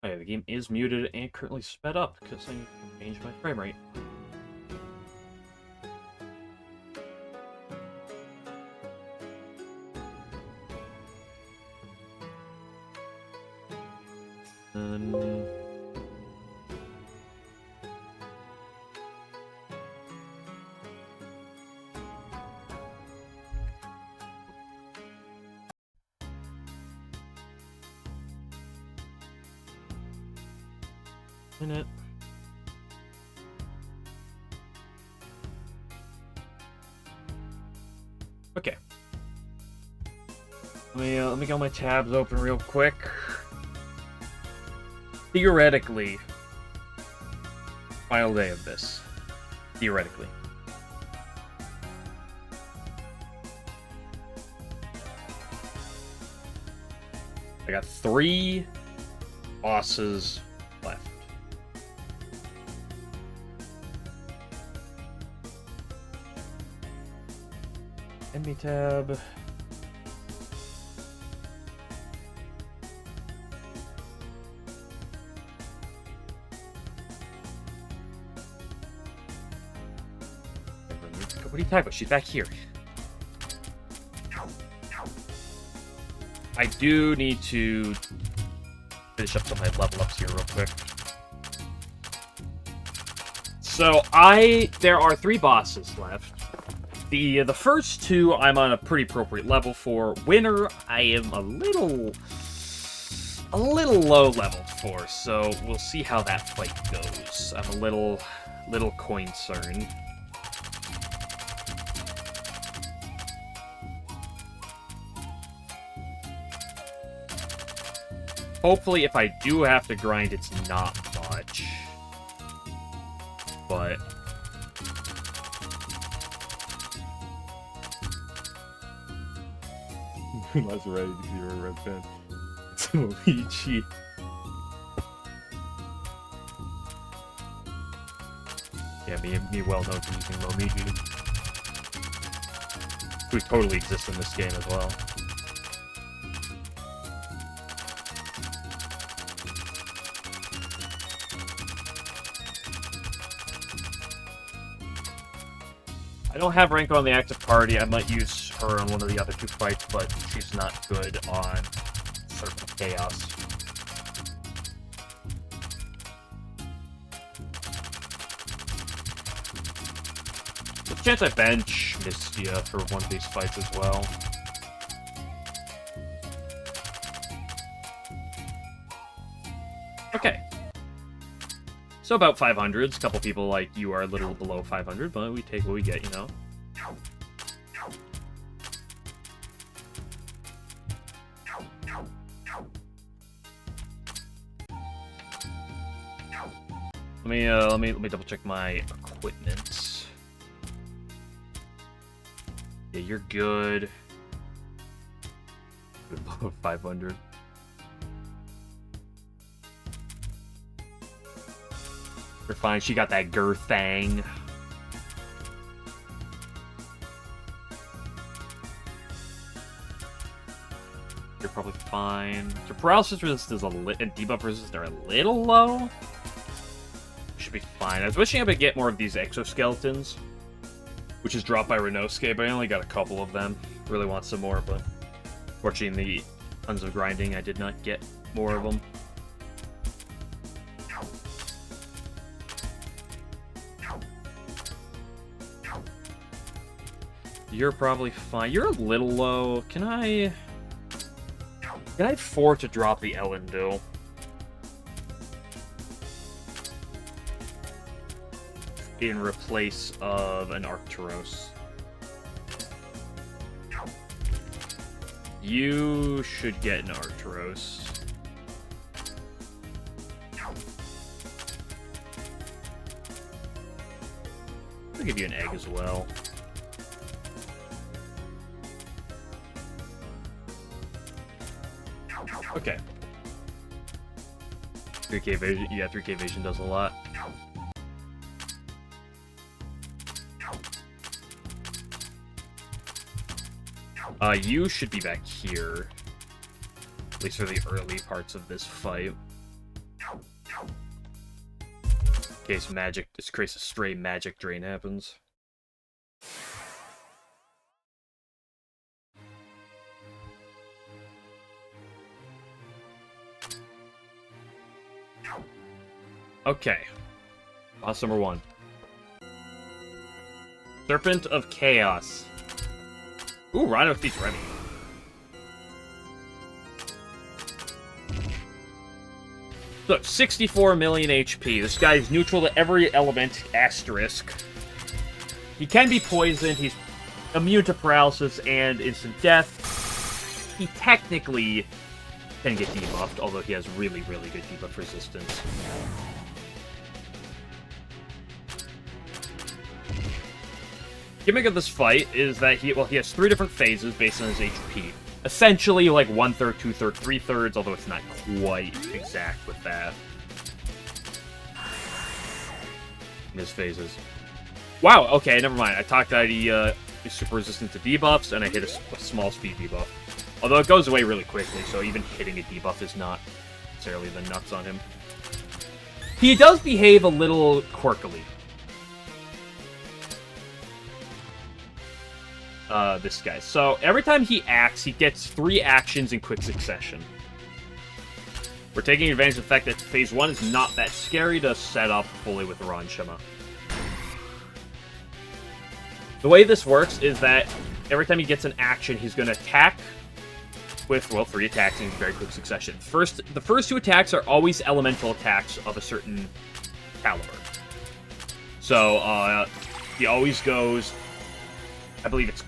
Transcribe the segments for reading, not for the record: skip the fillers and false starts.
Okay, the game is muted and currently sped up because I changed my frame rate. Then... minute. Okay. Let me get my tabs open real quick. Theoretically, final day of this. Theoretically. I got 3 bosses left. Enemy tab. What are you talking about? She's back here. I do need to finish up some of my level ups here real quick. So there are 3 bosses left. The first 2 I'm on a pretty appropriate level for. Winner I am a little low level for, so we'll see how that fight goes. I'm a little concerned. Hopefully, if I do have to grind, it's not much. But... That's right, you're a red fan. It's Luigi. Yeah, me well known for using Luigi. Who totally exists in this game as well. I don't have Ranko on the active party. I might use her on one of the other 2 fights, but she's not good on certain chaos. There's a chance I bench Mystia for one of these fights as well. Okay. So about 500s. A couple people like you are a little below 500, but we take what we get, you know. Let me double check my equipment. Yeah, you're good. Below 500. You're fine. She got that Gur thing. You're probably fine. Your paralysis resistance is and debuff resistance are a little low. Should be fine. I was wishing I would get more of these exoskeletons, which is dropped by Renosuke, but I only got a couple of them. Really want some more, but fortunately, in the tons of grinding, I did not get more of them. You're probably fine. You're a little low. Can I afford to drop the Elendil? In replace of an Arcturus. You should get an Arcturus. I'll give you an egg as well. Okay. 3k evasion. Yeah, 3k evasion does a lot. You should be back here. At least for the early parts of this fight. In case magic, this case a stray magic drain happens. Okay. Boss number 1. Serpent of Chaos. Ooh, Rhino Thief's ready. So, 64 million HP. This guy is neutral to every element asterisk. He can be poisoned. He's immune to paralysis and instant death. He technically can get debuffed, although he has really, really good debuff resistance. Gimmick of this fight is that he has 3 different phases based on his HP. Essentially, like 1/3, 2/3, 3/3, although it's not quite exact with that. In his phases. Wow, okay, never mind. I talked that he is super resistant to debuffs, and I hit a small speed debuff. Although it goes away really quickly, so even hitting a debuff is not necessarily the nuts on him. He does behave a little quirkily. This guy. So, every time he acts, he gets 3 actions in quick succession. We're taking advantage of the fact that Phase 1 is not that scary to set up fully with Ron Shima. The way this works is that every time he gets an action, he's going to attack with, well, 3 attacks in very quick succession. The first 2 attacks are always elemental attacks of a certain caliber. So, he always goes, I believe it's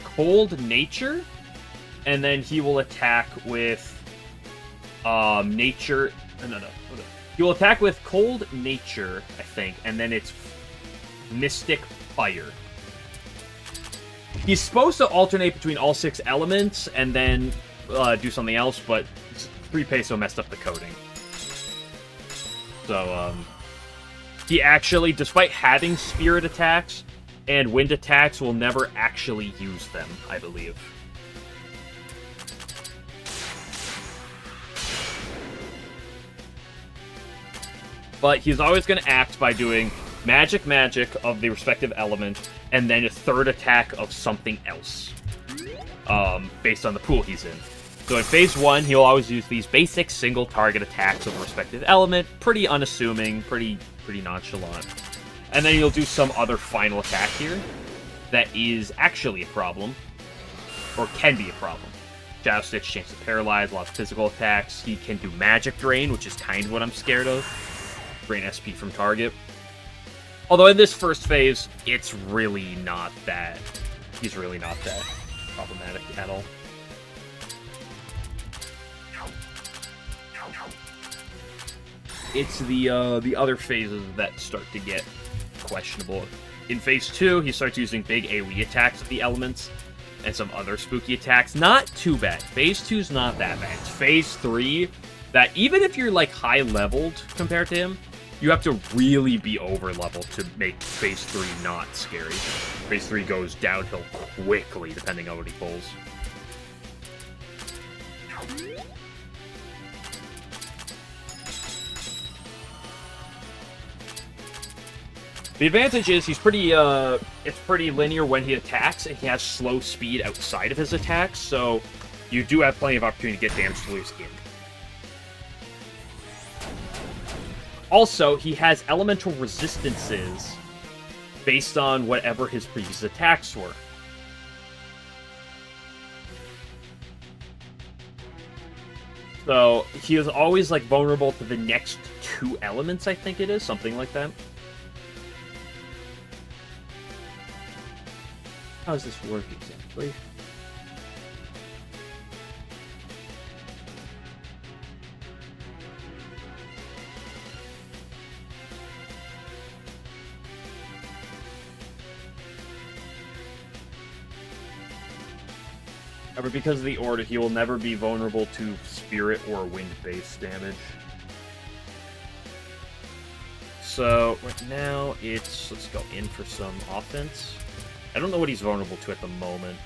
Cold Nature, and then he will attack with Nature. No. He will attack with Cold Nature, I think, and then it's Mystic Fire. He's supposed to alternate between all 6 elements and then do something else, but 3 Peso messed up the coding. So, he actually, despite having Spirit attacks and Wind attacks, will never actually use them, I believe. But he's always going to act by doing magic of the respective element, and then a 3rd attack of something else, based on the pool he's in. So in Phase 1, he'll always use these basic single target attacks of the respective element, pretty unassuming, pretty nonchalant. And then he'll do some other final attack here that is actually a problem, or can be a problem. Shadow Stitch, chance to paralyze, lots of physical attacks. He can do Magic Drain, which is kind of what I'm scared of. Drain SP from target. Although in this first phase, it's really not that. He's really not that problematic at all. It's the other phases that start to get questionable. In Phase 2, he starts using big AoE attacks of the elements and some other spooky attacks. Not too bad. Phase 2's not that bad. It's Phase 3 that even if you're like high leveled compared to him, you have to really be over leveled to make Phase 3 not scary. Phase 3 goes downhill quickly depending on what he pulls. The advantage is he's pretty, it's pretty linear when he attacks, and he has slow speed outside of his attacks, so you do have plenty of opportunity to get damage dealers in. Also, he has elemental resistances based on whatever his previous attacks were. So, he is always, like, vulnerable to the next 2 elements, I think it is, something like that. How does this work exactly? However, because of the order, he will never be vulnerable to spirit or wind-based damage. So, right now, let's go in for some offense. I don't know what he's vulnerable to at the moment.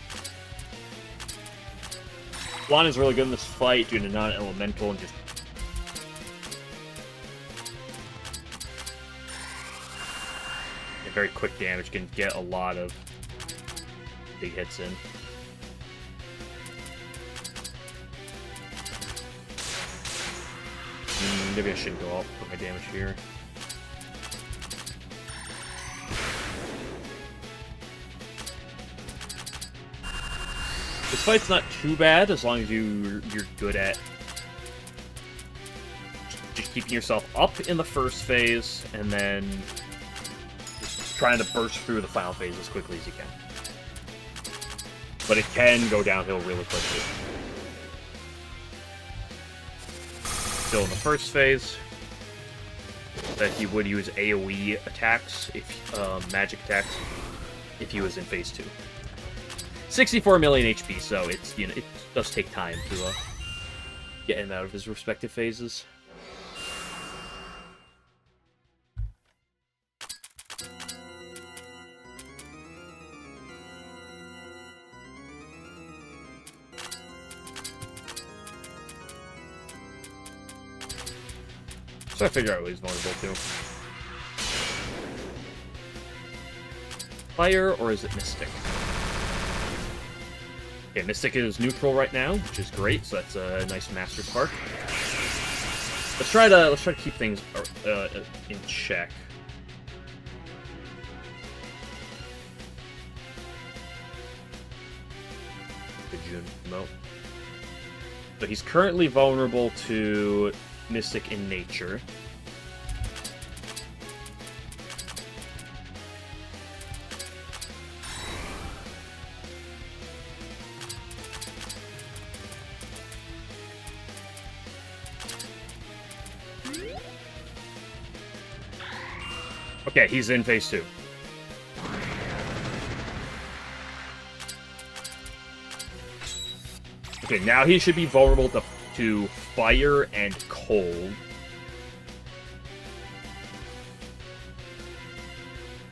Juan is really good in this fight due to non-elemental and just very quick damage, can get a lot of big hits in. Maybe I shouldn't go up for my damage here. This fight's not too bad as long as you're good at just keeping yourself up in the first phase and then just trying to burst through the final phase as quickly as you can. But it can go downhill really quickly. Still in the first phase, that he would use AoE attacks, if magic attacks, if he was in phase 2. 64 million HP, so it's, you know, it does take time to get him out of his respective phases. So I figure out what he's vulnerable to. Fire, or is it Mystic? Okay, Mystic is neutral right now, which is great, so that's a nice master spark. Let's try to keep things in check. Good June, no. So he's currently vulnerable to Mystic in nature. Okay, he's in phase 2. Okay, now he should be vulnerable to fire and cold.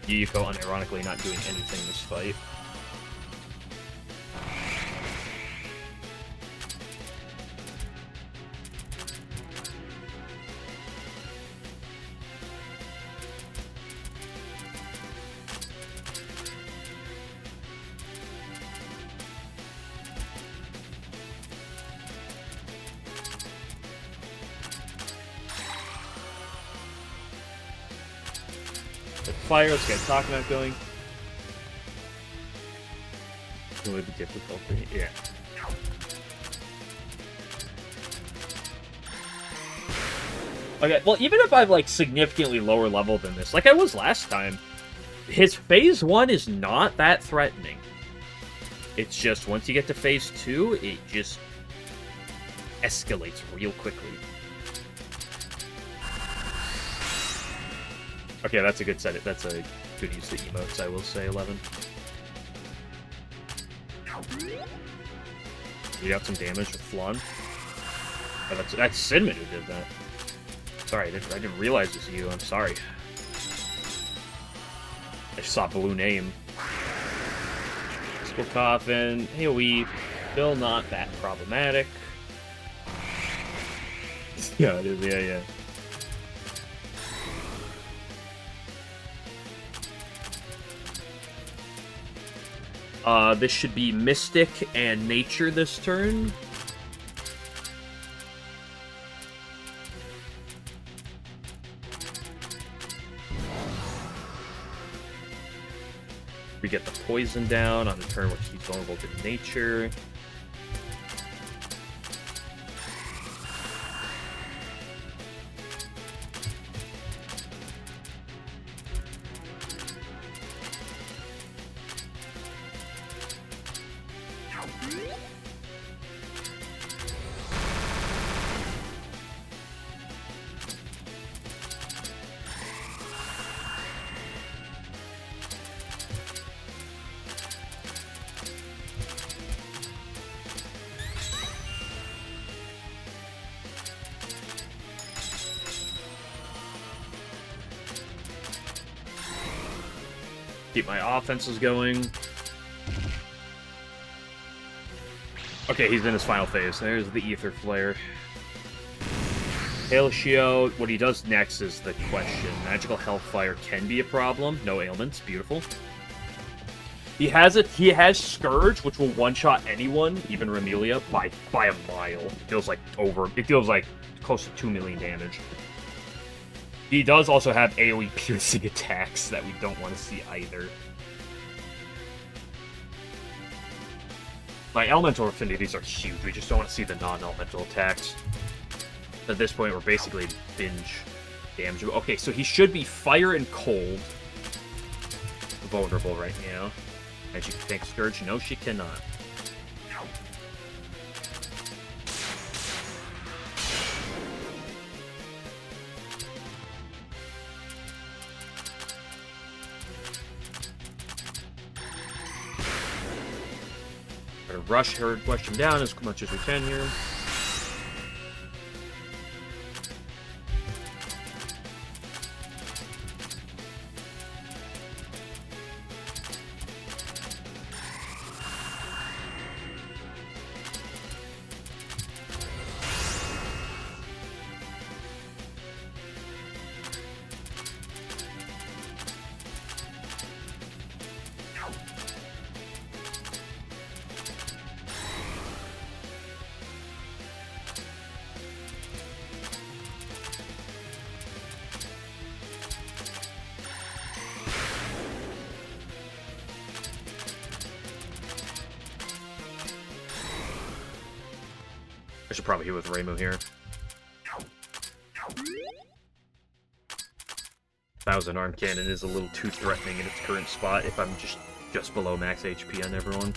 Yiko unironically not doing anything this fight. Fire, let's get talking about going. It would be difficult for me. Yeah. Okay, well, even if I'm like significantly lower level than this, like I was last time, his phase 1 is not that threatening. It's just once you get to phase 2, it just escalates real quickly. Okay, that's a good set. That's a good use of emotes, I will say, 11. You got some damage with Flan. Oh, that's Cinnamon who did that. Sorry, I didn't realize it was you. I'm sorry. I just saw blue name. Skull Coffin. AoE. Still not that problematic. Yeah, it is. Yeah. This should be Mystic and Nature this turn. We get the poison down on the turn which he's vulnerable to Nature. Keep my offenses going. Okay, he's in his final phase. There's the Ether Flare. Halcio, what he does next is the question. Magical Hellfire can be a problem. No ailments. Beautiful. He has Scourge, which will one-shot anyone, even Remelia, by a mile. It feels like close to 2 million damage. He does also have AoE piercing attacks that we don't want to see either. Like, Elemental Affinities are huge. We just don't want to see the non-elemental attacks. At this point, we're basically binge damage. Okay, so he should be Fire and Cold vulnerable right now. And she can take Scourge. No, she cannot. Gotta rush her, question down as much as we can here. I should probably hit with Reimu here. 1000 Arm Cannon is a little too threatening in its current spot if I'm just below max HP on everyone.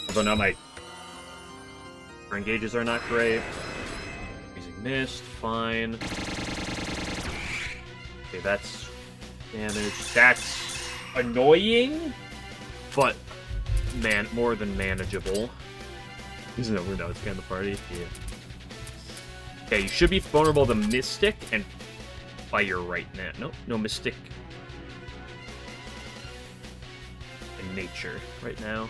Although now my turn gauges are not great. Using Mist, fine. Okay, that's damage. That's annoying, but man, more than manageable. Isn't it weird now it's kind of the party? Yeah. Okay, you should be vulnerable to Mystic and Fire right now. Nope, no Mystic and Nature right now.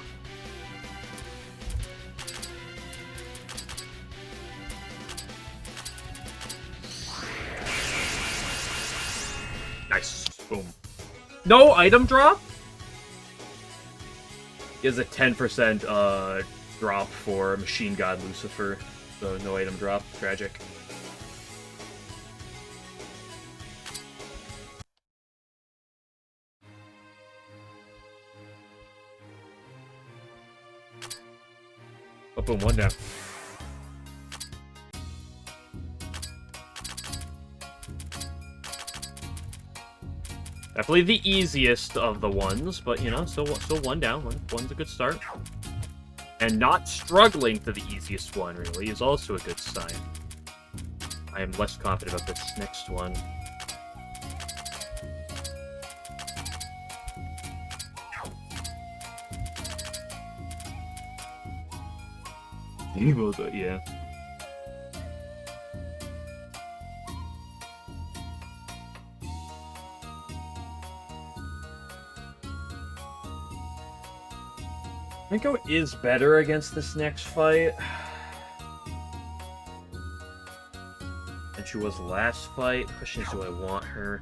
Nice. Boom. No item drop? Is a 10% drop for Machine God Lucifer. So no item drop. Tragic. Oh, boom, one down. Definitely the easiest of the ones, but you know, still one down. One's a good start. And not struggling to the easiest one, really, is also a good sign. I am less confident about this next one. Yeah. Rinko is better against this next fight than she was last fight. The question is, do I want her?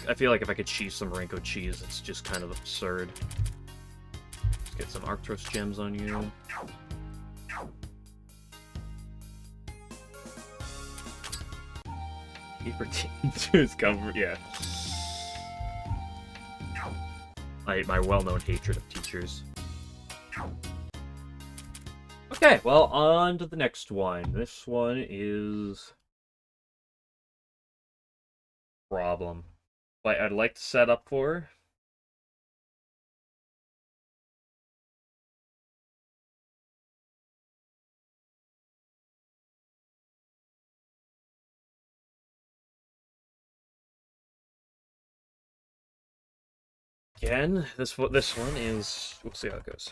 I feel like if I could cheese some Renko cheese, it's just kind of absurd. Let's get some Arctos gems on you. Keep her to his cover, yeah. My well-known hatred of teachers. Okay, well, on to the next one. This one is... problem. But I'd like to set up for... Again, this one is... We'll see how it goes.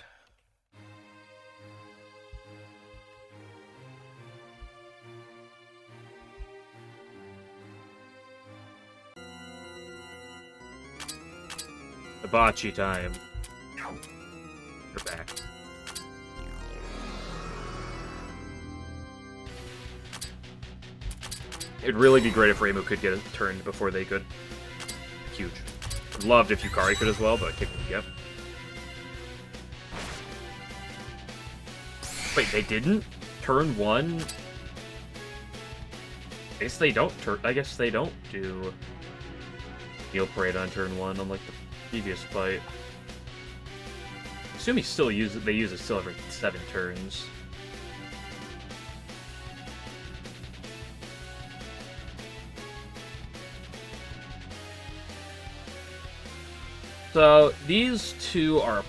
Bocce time. You're back. It'd really be great if Reimu could get a turn before they could. Huge. I'd love if Yukari could as well, but kick yep. Wait, they didn't? Turn 1? I guess they don't do Heal Parade on turn 1, unlike the previous fight. I assume they use it still every 7 turns. So, these two are a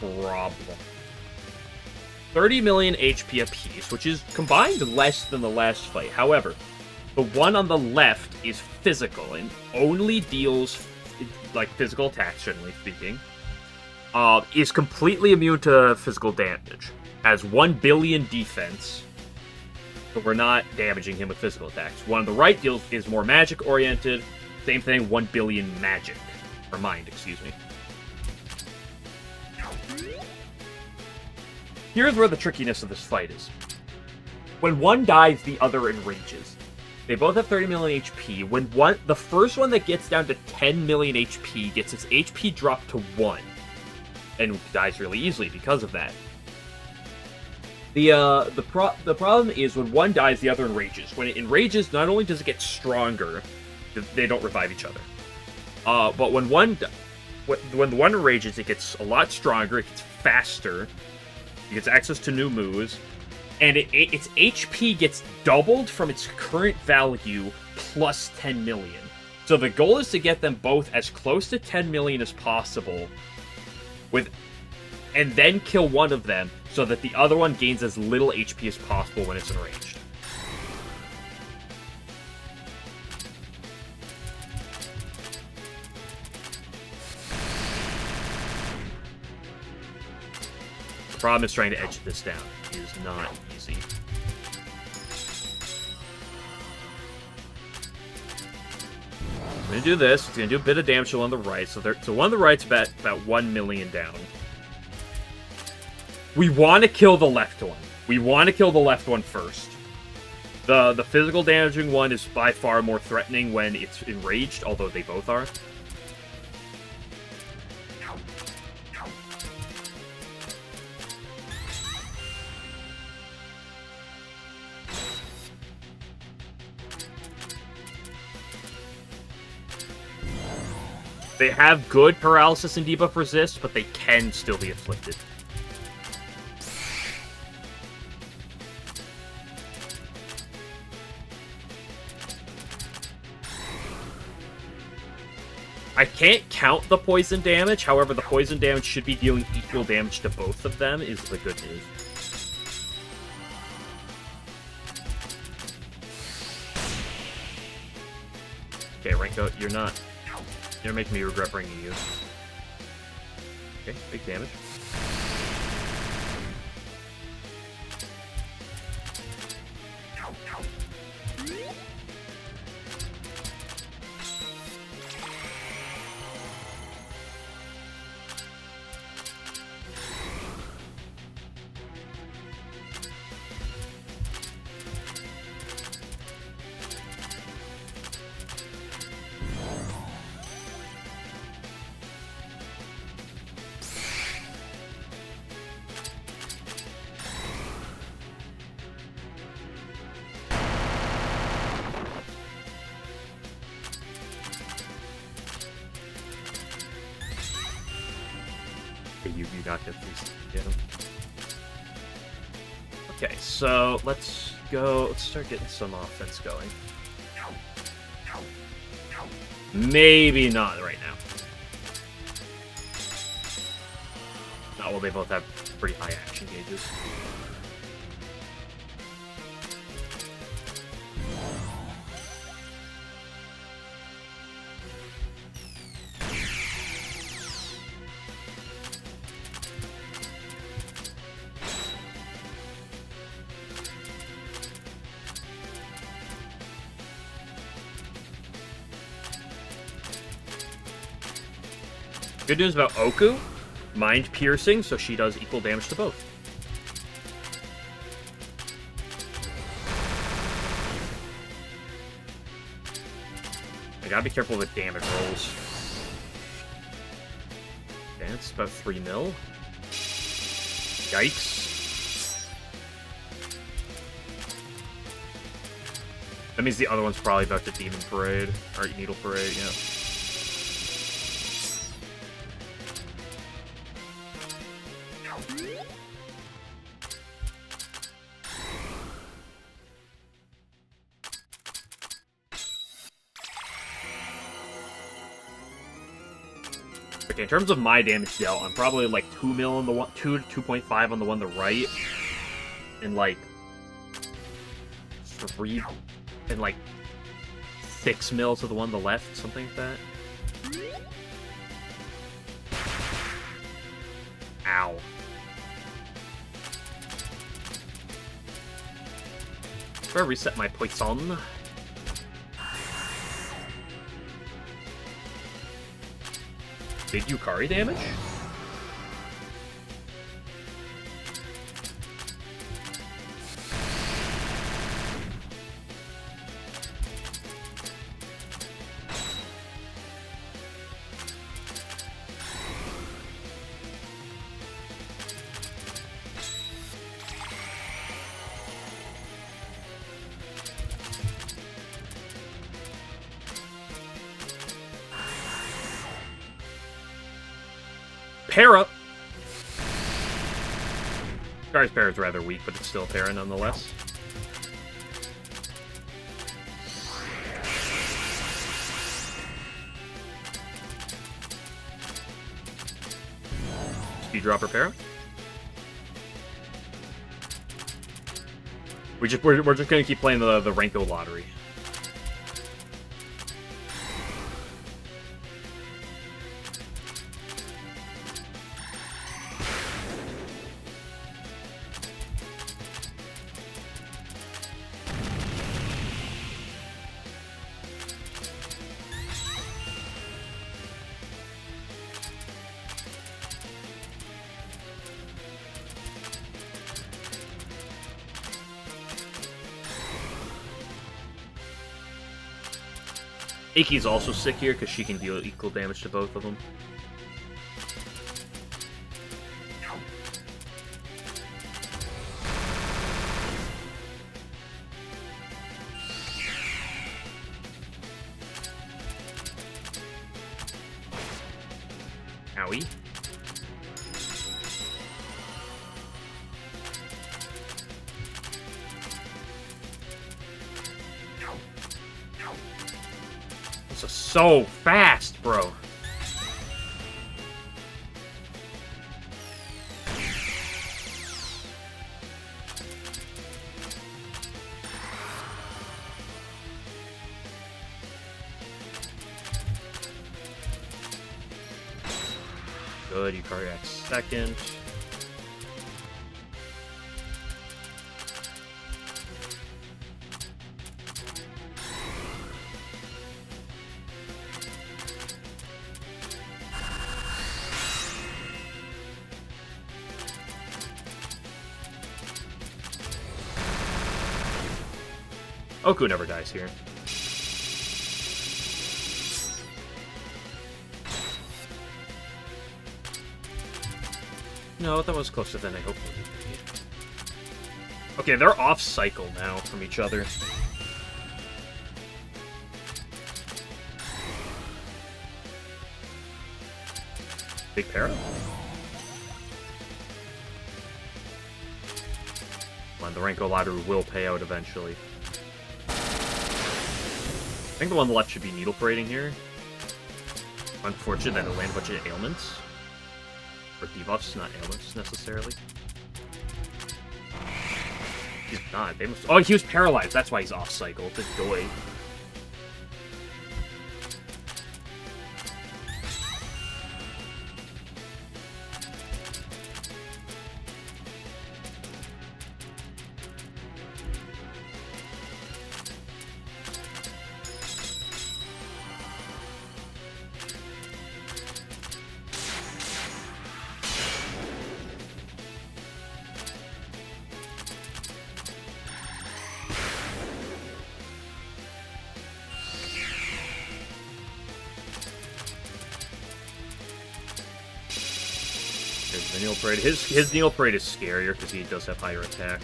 problem. 30 million HP apiece, which is combined less than the last fight. However, the one on the left is physical and only deals, like, physical attacks, generally speaking. Is completely immune to physical damage. Has 1 billion defense, so we're not damaging him with physical attacks. One on the right is more magic-oriented. Same thing, 1 billion magic. Or mind, excuse me. Here's where the trickiness of this fight is. When one dies, the other enrages. They both have 30 million HP. When the first one that gets down to 10 million HP gets its HP dropped to 1. And dies really easily because of that. The problem is when one dies, the other enrages. When it enrages, not only does it get stronger, they don't revive each other. But when the one enrages, it gets a lot stronger, it gets faster, it gets access to new moves, and its HP gets doubled from its current value plus 10 million. So the goal is to get them both as close to 10 million as possible, and then kill one of them so that the other one gains as little HP as possible when it's enraged. The problem is trying to edge this down. It is not easy. I'm going to do this. It's going to do a bit of damage to one on the right. So one on the right's about 1 million down. We want to kill the left one. We want to kill the left one first. The physical damaging one is by far more threatening when it's enraged, although they both are. They have good paralysis and debuff resist, but they can still be afflicted. I can't count the poison damage, however, the poison damage should be dealing equal damage to both of them, is the good news. Okay, Renko, you're making me regret bringing you. Okay, big damage. You knocked it through. Okay, so let's start getting some offense going. Maybe not right now. Oh, well, they both have pretty high action gauges. Good news about Oku. Mind piercing, so she does equal damage to both. I gotta be careful with damage rolls. Okay, that's about 3 mil. Yikes. That means the other one's probably about to Demon Parade. Or Needle Parade, yeah. Okay, in terms of my damage dealt, I'm probably like 2 mil on the one, 2 to 2.5 on the one to the right, and like 3 and like 6 mil to the one to the left, something like that. Ow. Should I reset my poison? Did Yukari damage? Para! Yukari's para is rather weak, but it's still para nonetheless. Speed drop her para. We're just gonna keep playing the Renko lottery. Iki's also sick here because she can deal equal damage to both of them. Owie. This is so fast, bro. Good, Yukari X second. Oku never dies here. No, that was closer than I hoped it would be. Okay, they're off cycle now from each other. Big para? Come on, the Renko lottery will pay out eventually. I think the one on the left should be needle parading here. Unfortunate that it landed a bunch of ailments. Or debuffs, not ailments necessarily. He's not. They must. Oh, he was paralyzed. That's why he's off cycle. The joy. Neil Parade. His Neil Parade is scarier because he does have higher attack.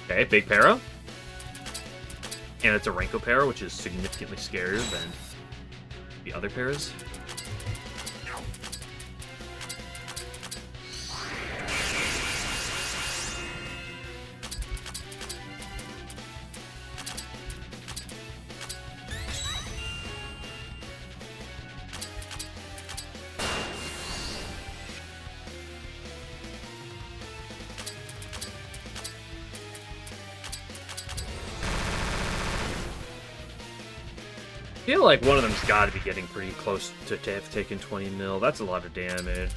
Okay, big para. And it's a Renko para, which is significantly scarier than the other pairs. I feel like one of them's got to be getting pretty close to have taken 20 mil. That's a lot of damage.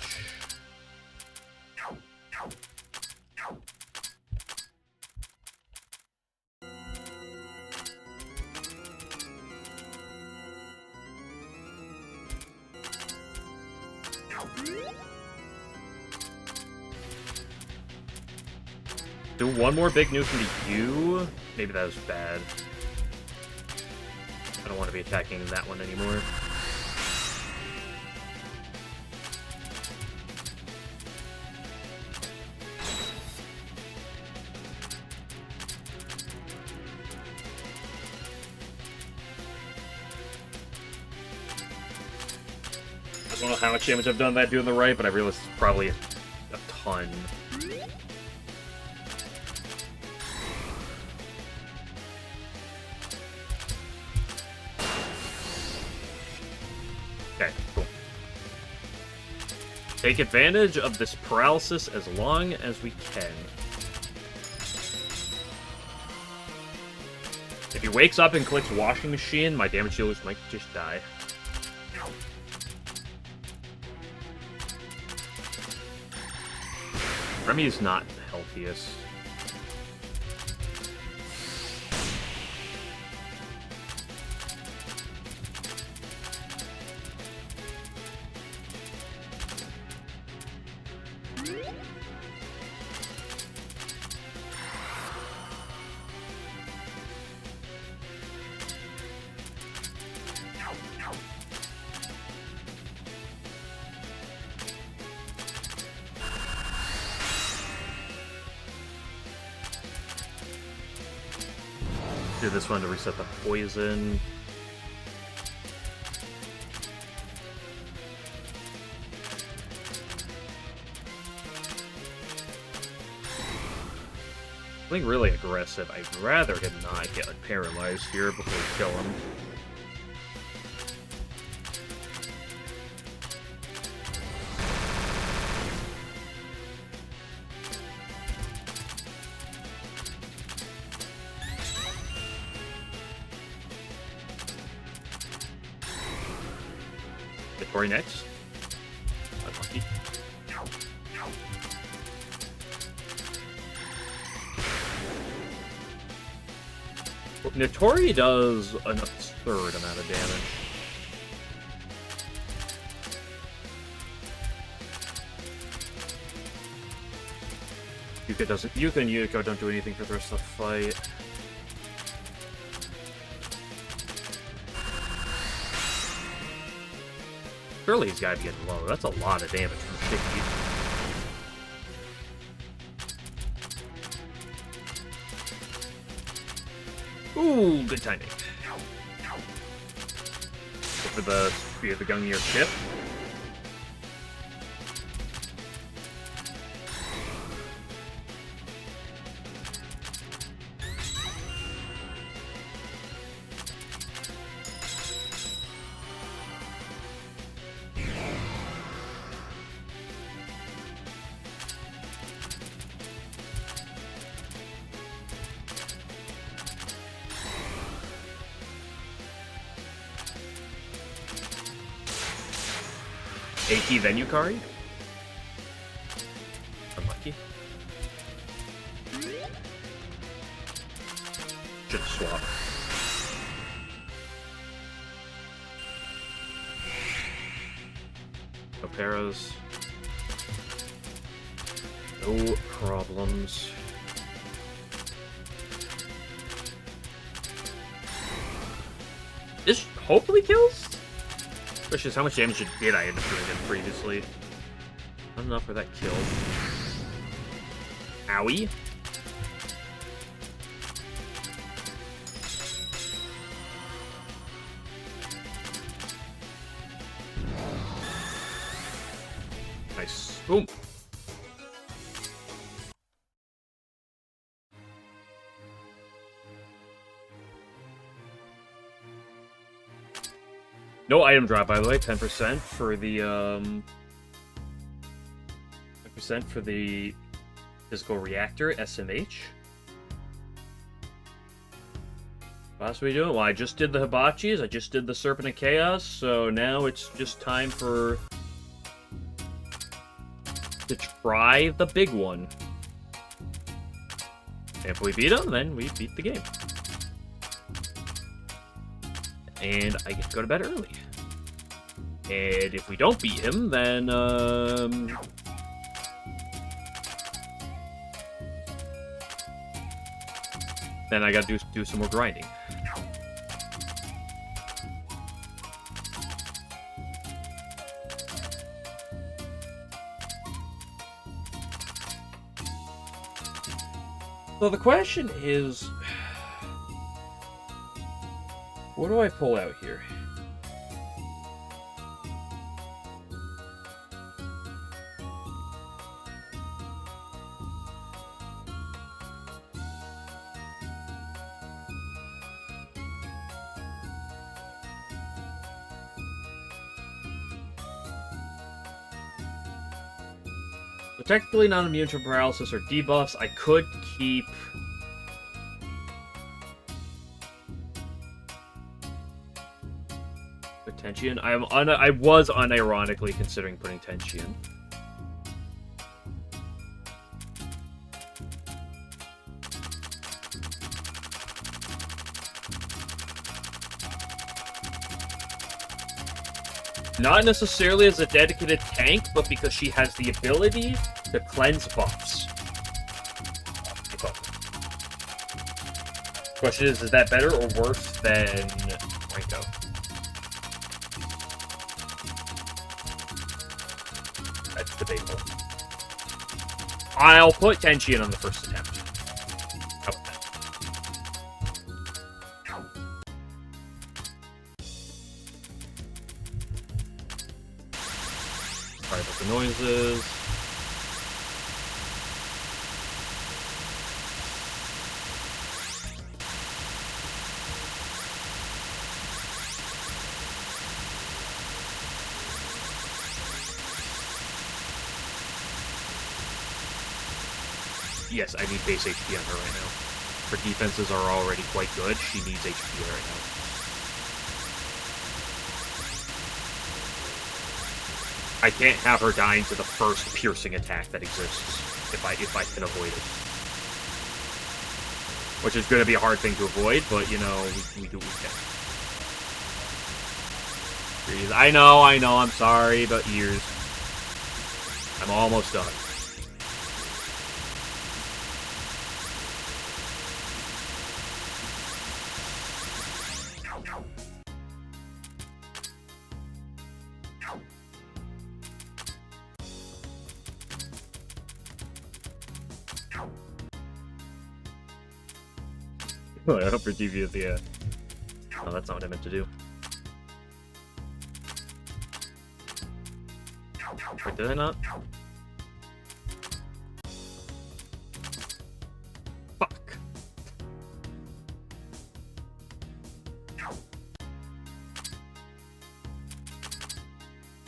Do one more big nuke into you? Maybe that was bad. I don't want to be attacking that one anymore. I don't know how much damage I've done that doing the right, but I realized it's probably a ton. Okay, cool. Take advantage of this paralysis as long as we can. If he wakes up and clicks washing machine, my damage dealers might just die. Remy is not the healthiest. Do this one to reset the poison. Being really aggressive. I'd rather him not get like paralyzed here before we kill him. Tori next. Unlucky. Notori does an absurd amount of damage. Yuka doesn't. Yuka and Yuko don't do anything for the rest of the fight. Surely he's got to be getting low. That's a lot of damage from Shiki. Ooh, good timing. Go for the spear of the Gungnir chip. AT then Yukari. Unlucky. Should swap. No paras. No problems. This hopefully kills? Which is how much damage it did I end up doing it previously. Not enough for that kill. Owie. Nice. Boom. No item drop, by the way. 10% for the 10% for the physical reactor SMH. What else are we doing? Well, I just did the hibachis. I just did the Serpent of Chaos. So now it's just time to try the big one. If we beat him, then we beat the game. And I get to go to bed early. And if we don't beat him, then I gotta do some more grinding. So the question is, what do I pull out here? So technically not immune to paralysis or debuffs. I could keep Tenchian. I was unironically considering putting Tenchian. Not necessarily as a dedicated tank, but because she has the ability to cleanse buffs. Question is that better or worse than Ranko? That's debatable. I'll put Tenchian on the first attempt. How about that? Sorry about the noises. Yes, I need base HP on her right now. Her defenses are already quite good. She needs HP right now. I can't have her dying to the first piercing attack that exists if I can avoid it. Which is going to be a hard thing to avoid, but you know, we do what we can. Breathe. I know, I'm sorry, but ears. I'm almost done. I hope your TV is the, Oh, that's not what I meant to do. Wait, did I not? Fuck.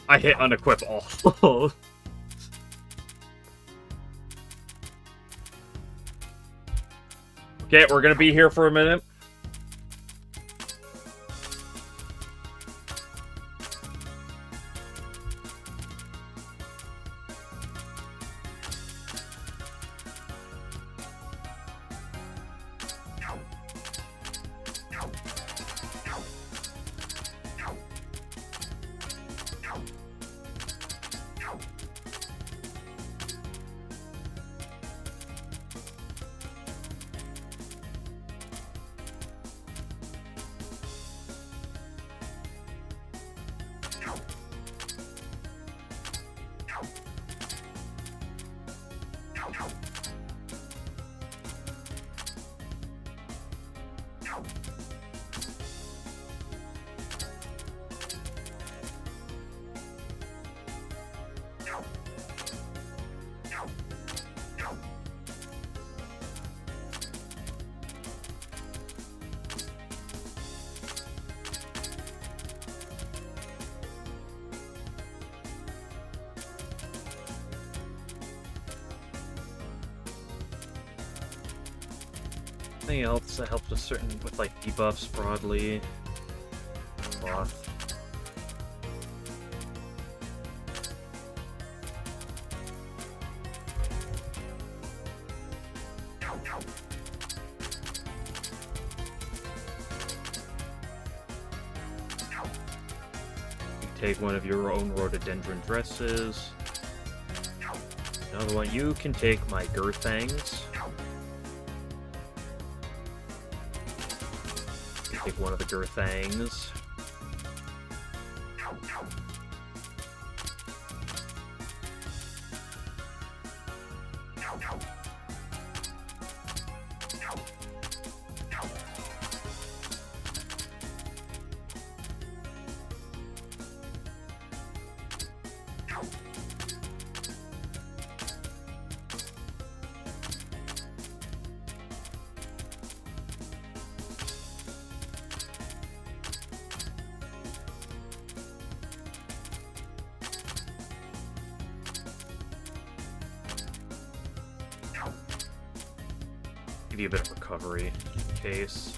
I hit unequip all. Okay, we're gonna be here for a minute. Anything else that helps with like debuffs broadly? Cloth. Take one of your own rhododendron dresses. Another one. You can take my Gurthangs. You take one of the Gurthangs. Give you a bit of recovery in case.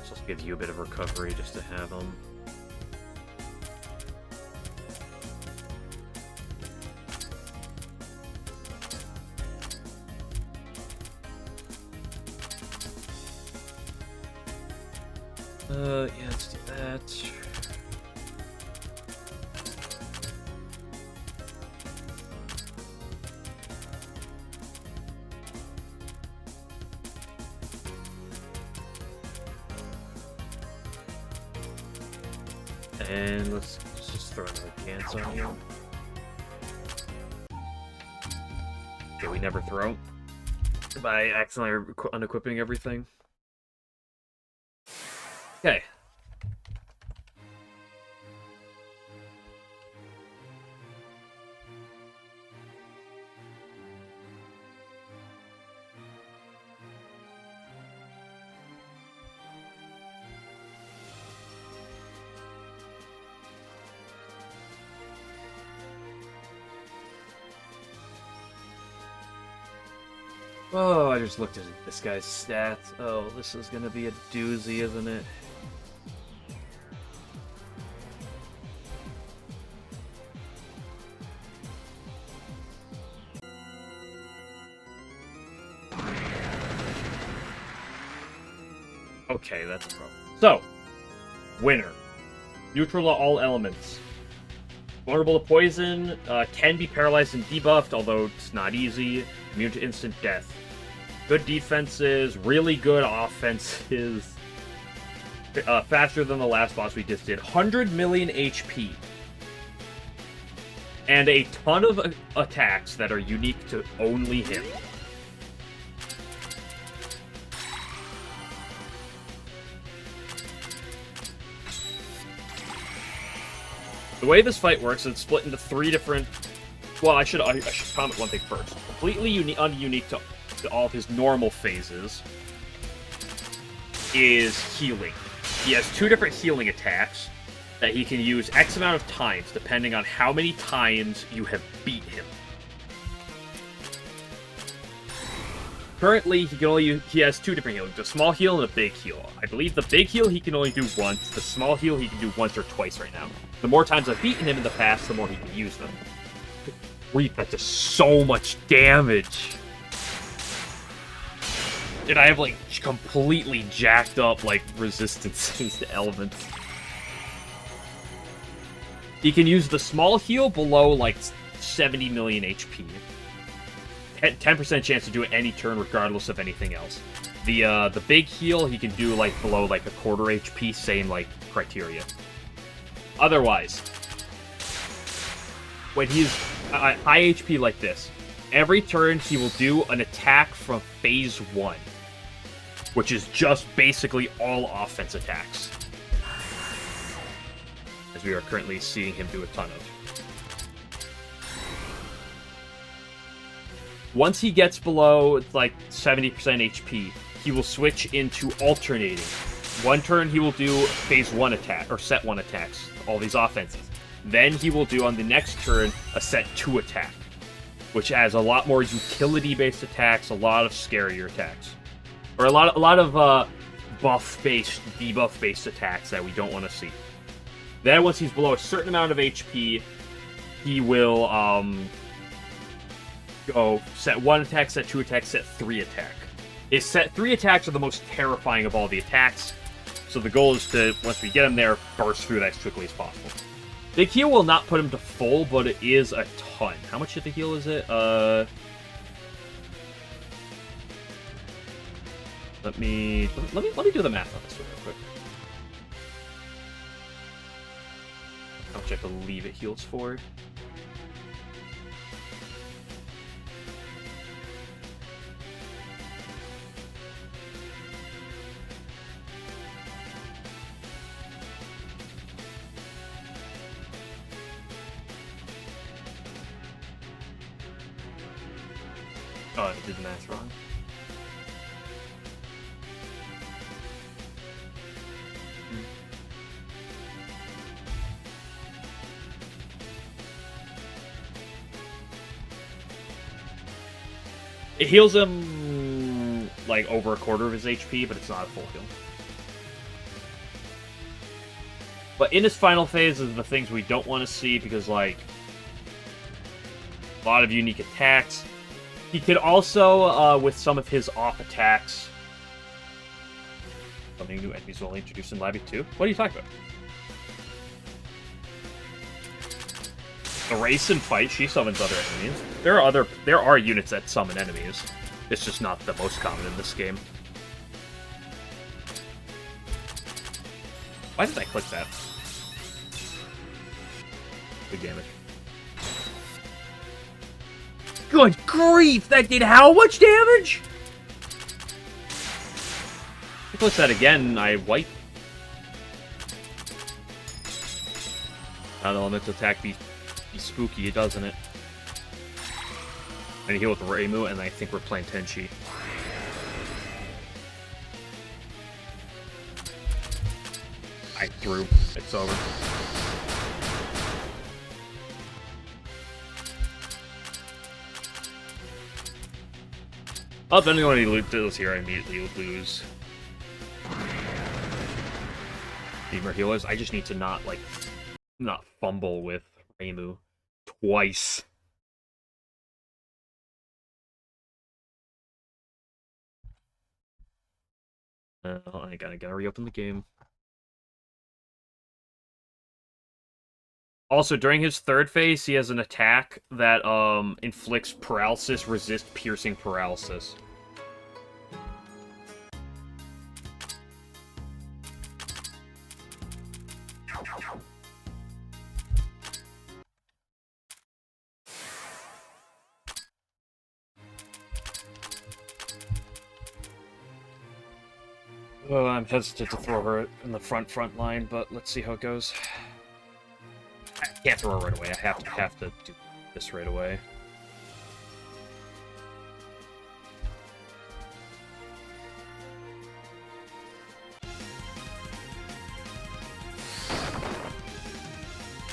Just give you a bit of recovery just to have them. Yeah, let's do that. And let's just throw another chance on you. Okay, we never throw. By accidentally unequipping everything. Okay. Oh, I just looked at this guy's stats. Oh, this is gonna be a doozy, isn't it? Okay, that's a problem. So, winner. Neutral to all elements. Vulnerable to poison, can be paralyzed and debuffed, although it's not easy. Immune to instant death. Good defenses, really good offenses. Faster than the last boss we just did. 100 million HP. And a ton of attacks that are unique to only him. The way this fight works is it's split into 3 different... Well, I should comment one thing first. Completely unique to all of his normal phases is healing. He has 2 different healing attacks that he can use X amount of times, depending on how many times you have beat him. Currently, he has 2 different healings, a small heal and a big heal. I believe the big heal he can only do once, the small heal he can do once or twice right now. The more times I've beaten him in the past, the more he can use them. That does so much damage. And I have, like, completely jacked up, like, resistances to elements. He can use the small heal below, like, 70 million HP. 10% chance to do it any turn, regardless of anything else. The big heal, he can do, like, below, like, a quarter HP, same, like, criteria. Otherwise, when he's high HP like this, every turn he will do an attack from phase 1, which is just basically all offense attacks, as we are currently seeing him do a ton of. Once he gets below, like, 70% HP, he will switch into alternating. One turn he will do phase 1 attack, or set 1 attacks, all these offenses. Then he will do on the next turn a set 2 attack, which has a lot more utility-based attacks, a lot of scarier attacks. Or a lot of buff-based, debuff-based attacks that we don't want to see. Then once he's below a certain amount of HP, he will go set 1 attack, set 2 attack, set 3 attack. His set 3 attacks are the most terrifying of all the attacks. So the goal is to, once we get him there, burst through that as quickly as possible. The heal will not put him to full, but it is a ton. How much of the heal is it? Let me do the math on this one real quick. How much I believe it heals for? Oh, I did the math wrong. It heals him, like, over a quarter of his HP, but it's not a full heal. But in his final phase is the things we don't want to see, because, like, a lot of unique attacks. He could also, with some of his off attacks... Something new enemies will introduce in Labyrinth 2? What are you talking about? The race and fight, she summons other enemies. There are units that summon enemies. It's just not the most common in this game. Why did I click that? Good damage. Good grief! That did how much damage? If I click that again, I wipe. Non-elemental attack be spooky, doesn't it? I need to heal with Reimu, and I think we're playing Tenchi. I threw. It's over. Oh, depending on what he does here, I immediately lose. Need more healers. I just need to not fumble with Reimu twice. I gotta reopen the game. Also, during his third phase, he has an attack that inflicts paralysis, resist piercing paralysis. Oh, I'm hesitant to throw her in the front line, but let's see how it goes. I can't throw her right away. I have to do this right away.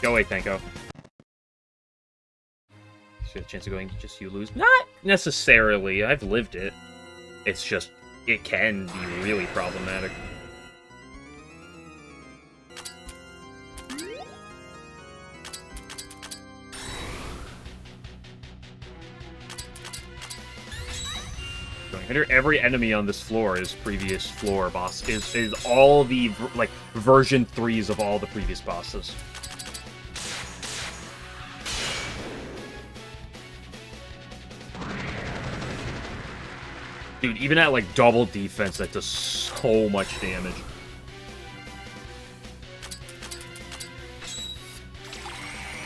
Go away, Tanko. So a chance of going, just you lose? Not necessarily. I've lived it. It's just, it can be really problematic. Every enemy on this floor is previous floor boss. Is all the like version 3s of all the previous bosses. Dude, even at like double defense, that does so much damage.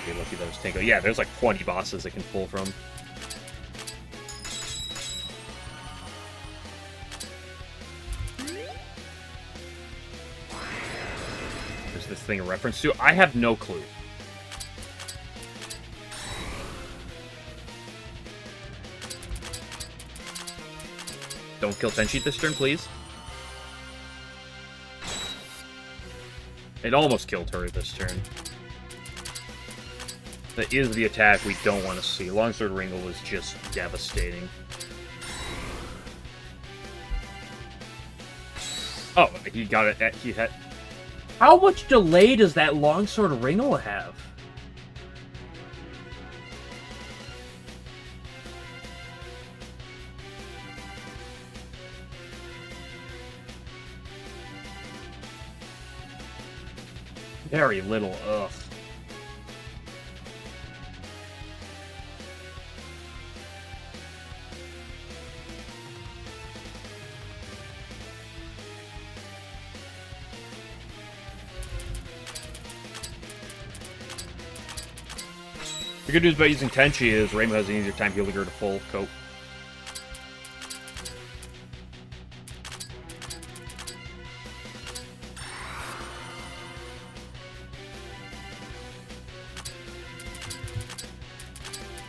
Okay, lucky that was Tango. Yeah, there's like 20 bosses it can pull from. This thing a reference to? I have no clue. Don't kill Tenchi this turn, please. It almost killed her this turn. That is the attack we don't want to see. Longsword Ringle is just devastating. Oh, he got it. He had. How much delay does that longsword Ringo have? Very little. Ugh. The good news about using Tenchi is Rainbow has an easier time healing her to full coat.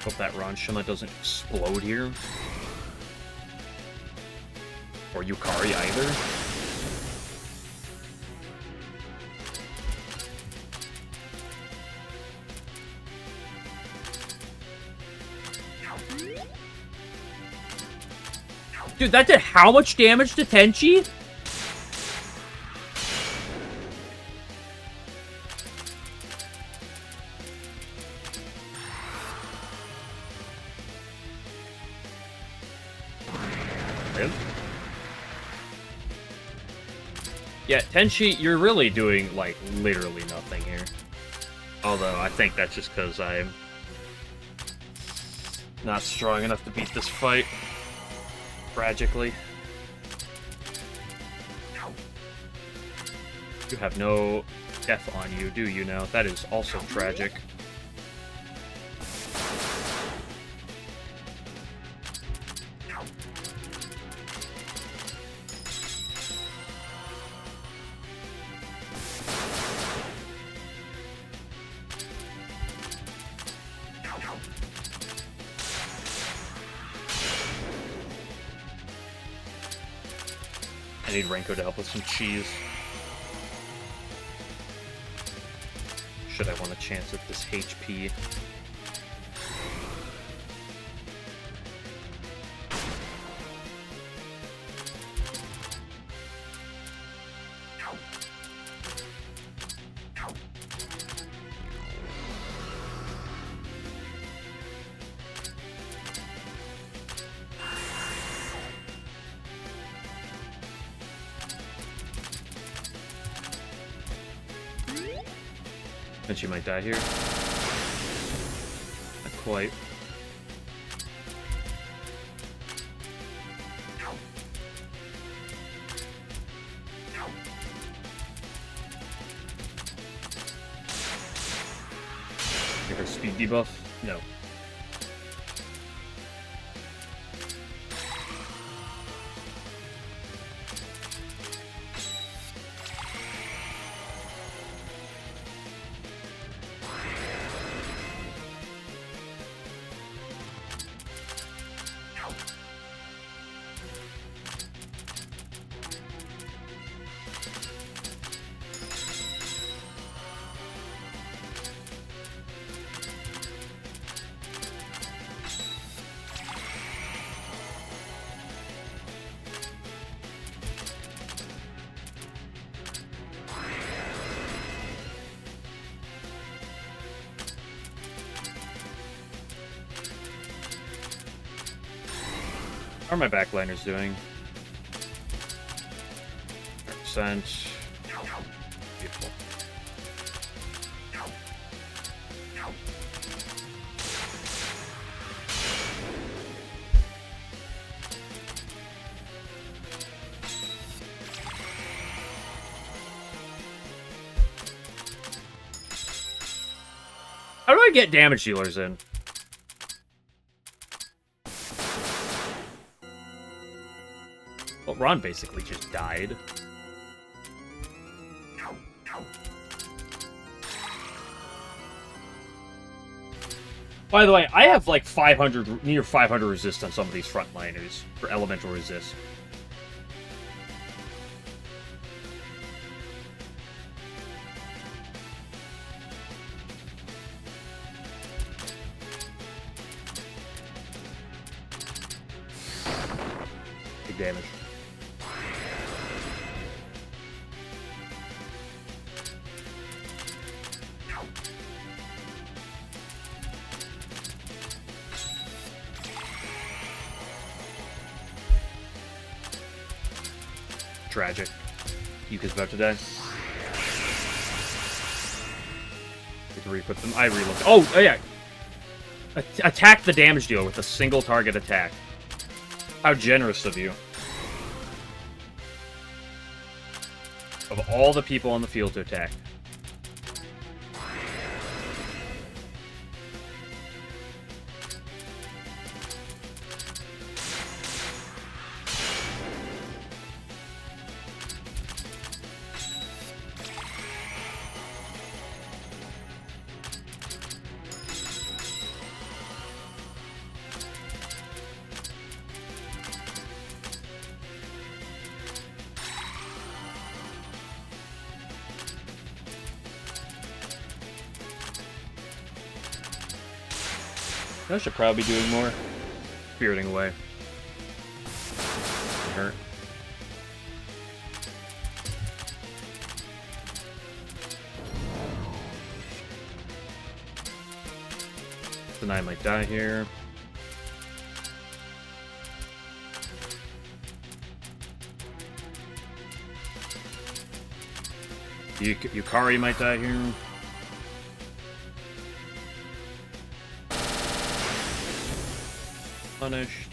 Hope that Ranshima doesn't explode here. Or Yukari either. Dude, that did how much damage to Tenchi? Really? Yeah, Tenchi, you're really doing, like, literally nothing here. Although, I think that's just because I'm not strong enough to beat this fight. Tragically. You have no death on you, do you now? That is also tragic. I need Renko to help with some cheese. Should I want a chance at this HP? And she might die here. Not quite. Get her speed debuff? No. How are my backliners doing? 100%. Beautiful. How do I get damage dealers in? Well, Ron basically just died. By the way, I have like 500, near 500 resist on some of these frontliners for elemental resist. Big damage. Tragic. Yuka's about to die. Get to re-equip them. I relooked. Oh, yeah. Attack the damage dealer with a single target attack. How generous of you. Of all the people on the field to attack. I should probably be doing more. Spiriting away. Doesn't hurt. Then I might die here. Yukari might die here. Punished.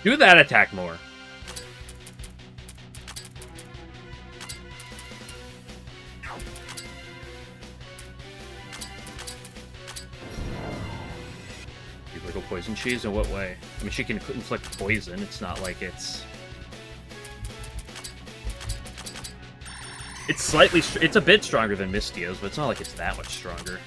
Do that attack more. You wiggle poison cheese in what way? I mean, she can inflict poison. It's not like it's... It's slightly... It's a bit stronger than Mistio's, but it's not like it's that much stronger.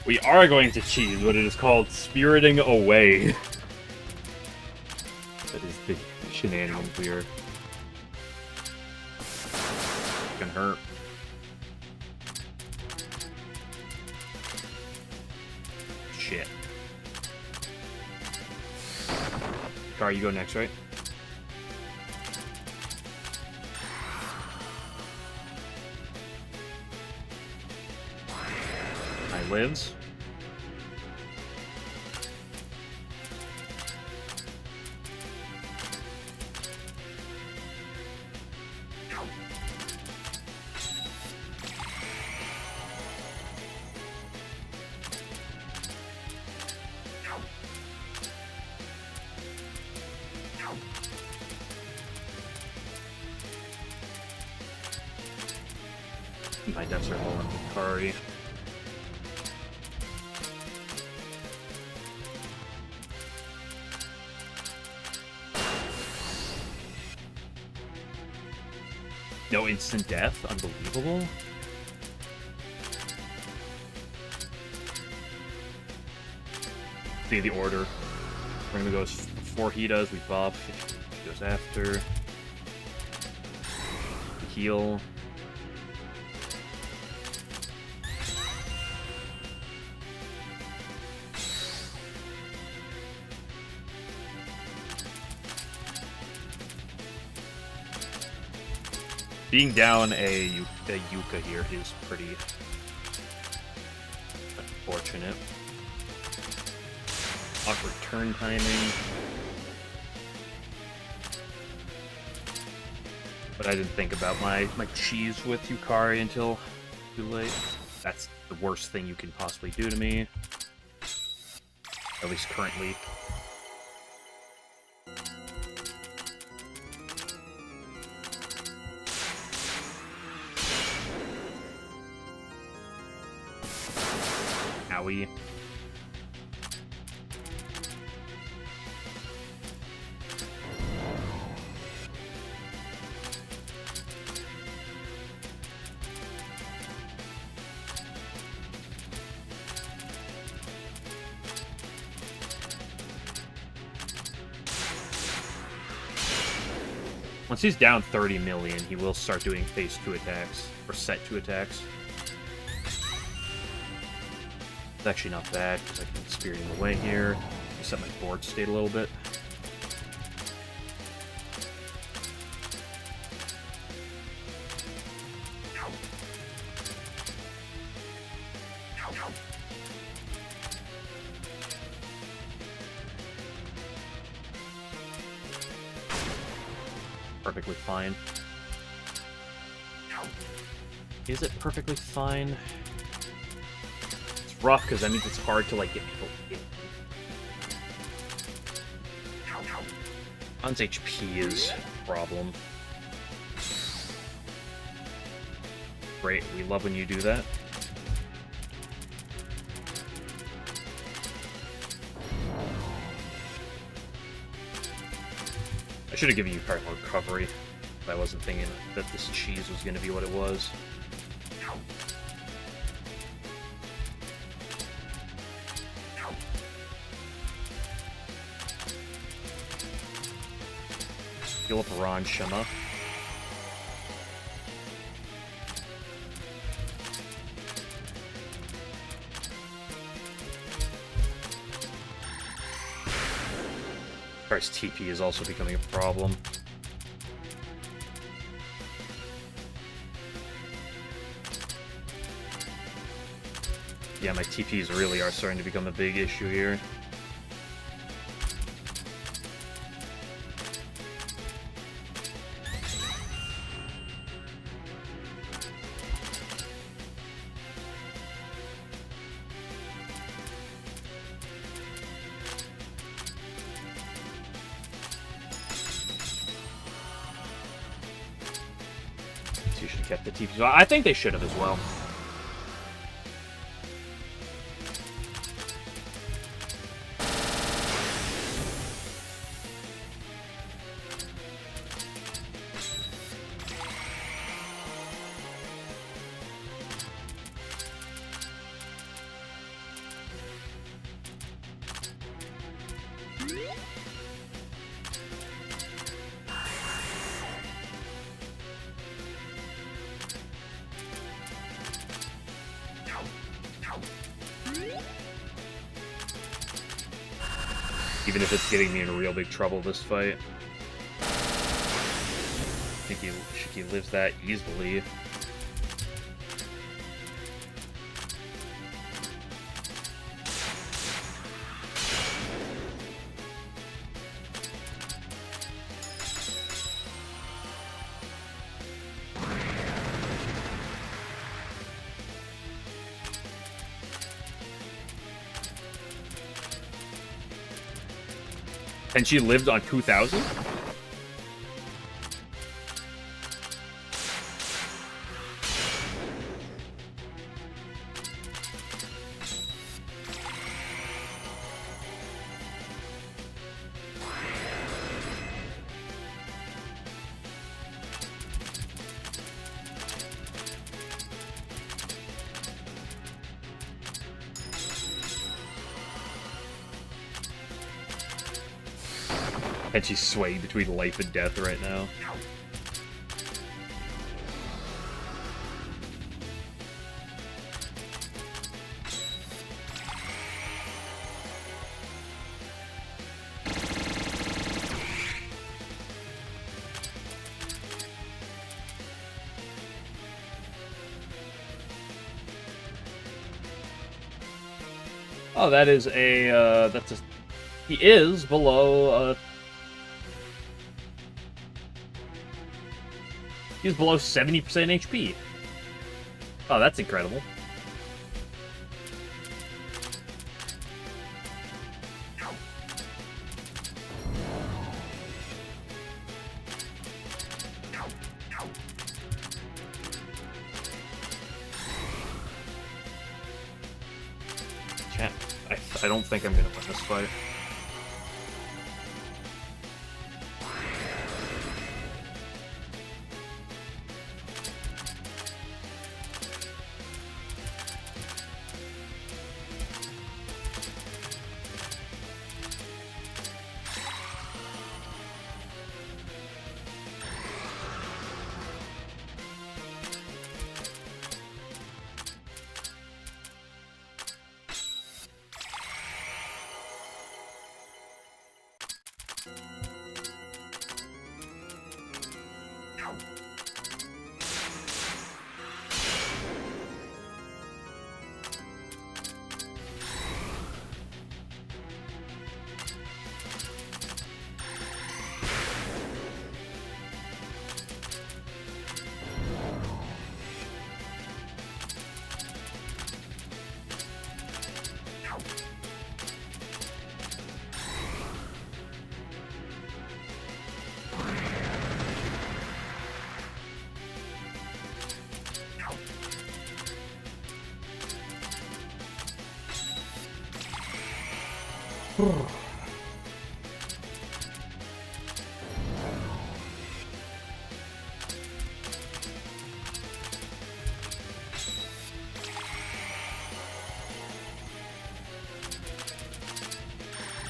We are going to cheese what it is called spiriting away. That is the shenanigans we are. Can hurt. Shit. Car, you go next, right? I lives. My deaths are all on Hikari. No instant death? Unbelievable. See the order. We're gonna go before he does, we buff. He goes after. Heal. Being down a Yuka here is pretty unfortunate. Awkward turn timing. But I didn't think about my cheese with Yukari until too late. That's the worst thing you can possibly do to me. At least currently. Wowie. Once he's down 30 million, he will start doing phase 2 attacks, or set 2 attacks. It's actually not bad, because I can Spirit him away here. Set my board state a little bit. Perfectly fine. Is it perfectly fine? It's rough because that means it's hard to like get people in. On's HP is a problem. Great, we love when you do that. I should have given you part more recovery. I wasn't thinking that this cheese was going to be what it was. Heal up Ron Shima. His TP is also becoming a problem. Yeah, my TPs really are starting to become a big issue here. You should have kept the TPs. I think they should have as well. Even if it's getting me in real big trouble this fight. I think he lives that easily. And she lived on 2,000? And she's swaying between life and death right now. Oh, that is a, that's a, he is below, he's below 70% HP. Oh, that's incredible. I don't think I'm gonna win this fight.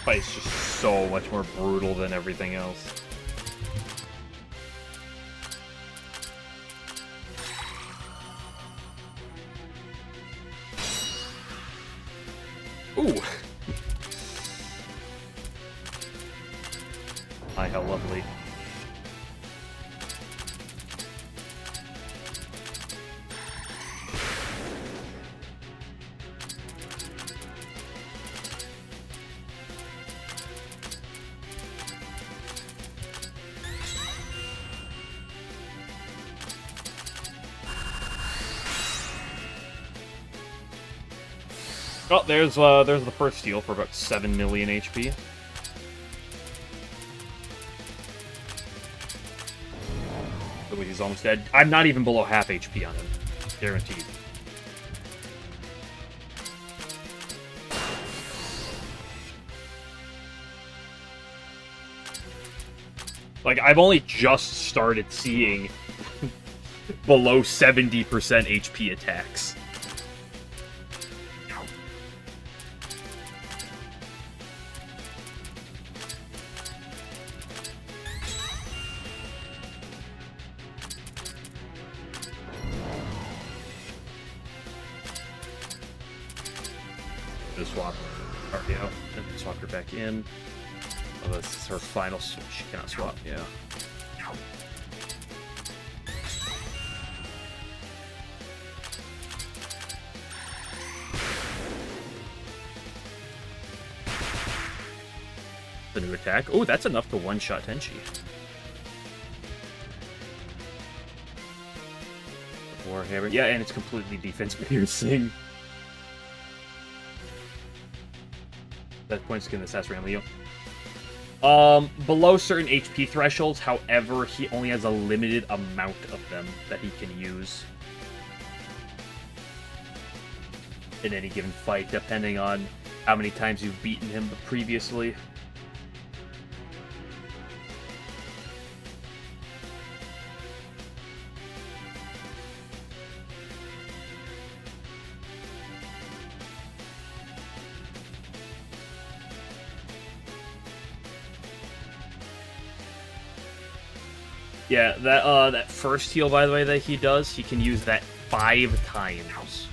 Fight's just so much more brutal than everything else. Ooh! Hi, how lovely. Oh, there's the first steal for about 7 million HP. Oh, he's almost dead. I'm not even below half HP on him. Guaranteed. Like, I've only just started seeing below 70% HP attacks. Just swap Artie out and swap her back in. Oh, this is her final switch. She cannot swap, yeah. The new attack. Oh, that's enough to one-shot Tenchi. Warhammer. Yeah, and it's completely defense piercing. That points skin this Asrian Leo. Below certain HP thresholds, however, he only has a limited amount of them that he can use in any given fight, depending on how many times you've beaten him previously. Yeah, that first heal, by the way, that he does, he can use that 5 times.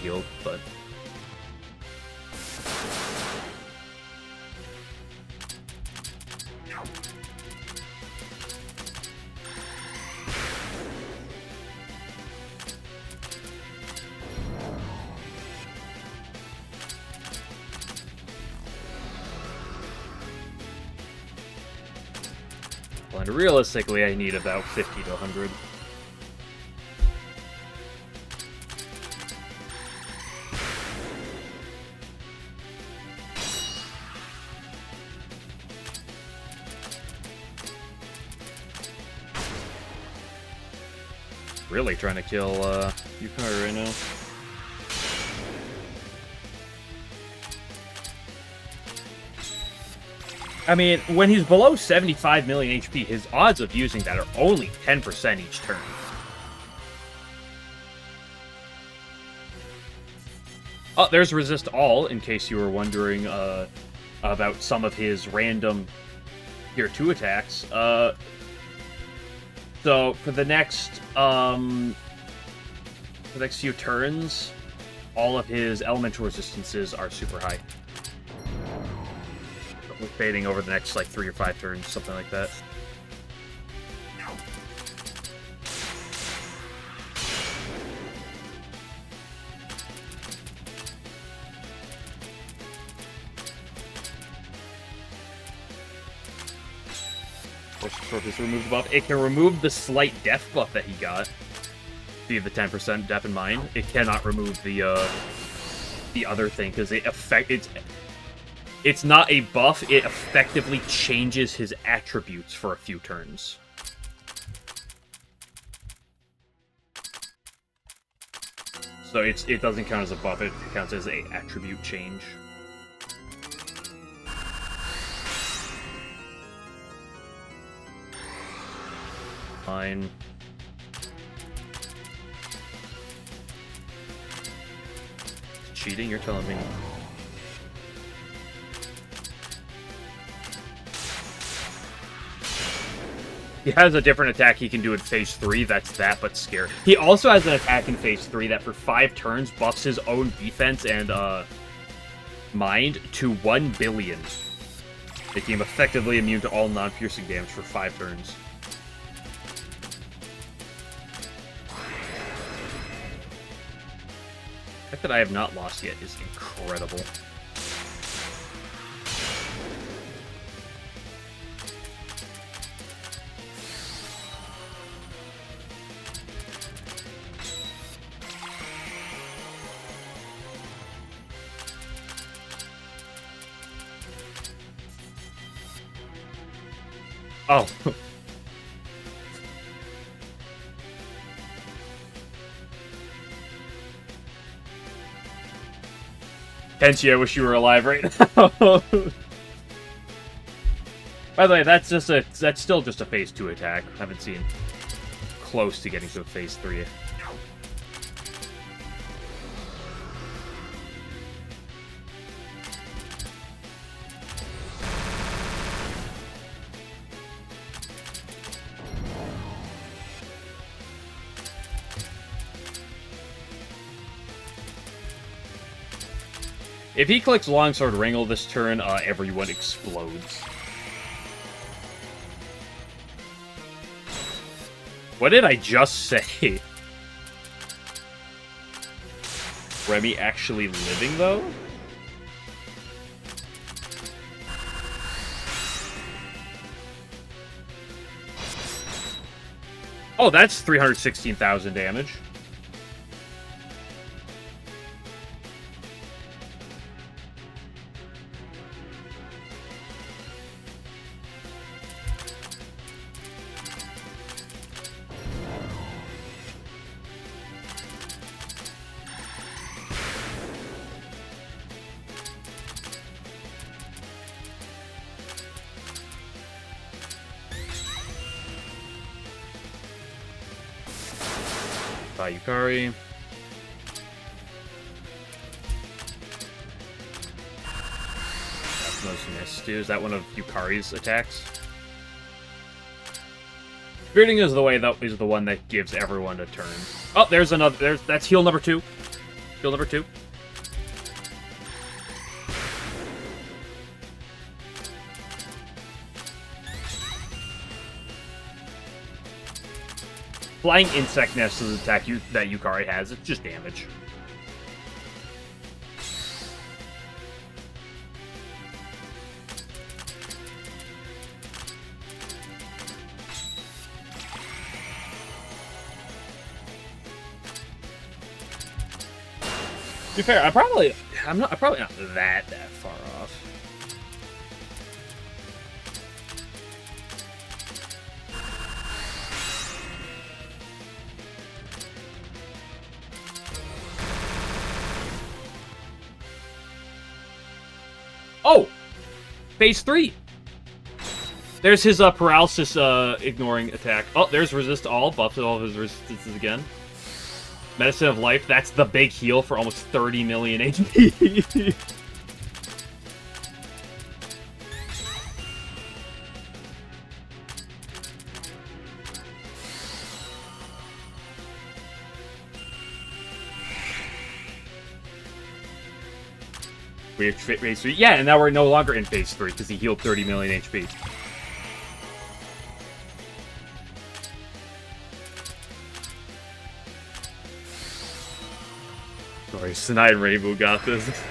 Healed, but and realistically, I need about 50 to 100. Really trying to kill Yukari right now. I mean, when he's below 75 million HP, his odds of using that are only 10% each turn. Oh, there's Resist All, in case you were wondering about some of his random Tier 2 attacks. So, for the next few turns, all of his elemental resistances are super high. With fading over the next, like, 3 or 5 turns, something like that. Fortress remove the buff. It can remove the slight death buff that he got. See the 10% death in mind. It cannot remove the other thing because it's not a buff. It effectively changes his attributes for a few turns. So it doesn't count as a buff. It counts as a attribute change. Fine. Cheating? You're telling me. He has a different attack he can do in Phase 3 that's that, but scary. He also has an attack in Phase 3 that for 5 turns buffs his own defense and mind to 1 billion. Making him effectively immune to all non-piercing damage for 5 turns. The fact that I have not lost yet is incredible. Oh. Kenshi, I wish you were alive right now. By the way, that's still just a Phase 2 attack. Haven't seen close to getting to a Phase 3. If he clicks Longsword Wrangle this turn, everyone explodes. What did I just say? Remy actually living, though? Oh, that's 316,000 damage. Yukari. That's most missed. Is that one of Yukari's attacks? Spiriting is the way that is the one that gives everyone a turn. Oh, there's another. That's heal number 2. Heal number 2. Flying Insect Nest is an attack that Yukari has. It's just damage. To be fair, I'm probably not that far off. Phase 3! There's his paralysis ignoring attack. Oh, there's resist all. Buffs all of his resistances again. Medicine of Life. That's the big heal for almost 30 million HP. We have phase 3. Yeah, and now we're no longer in phase 3 because he healed 30 million HP. Sorry, Sinai and Rainbow got this.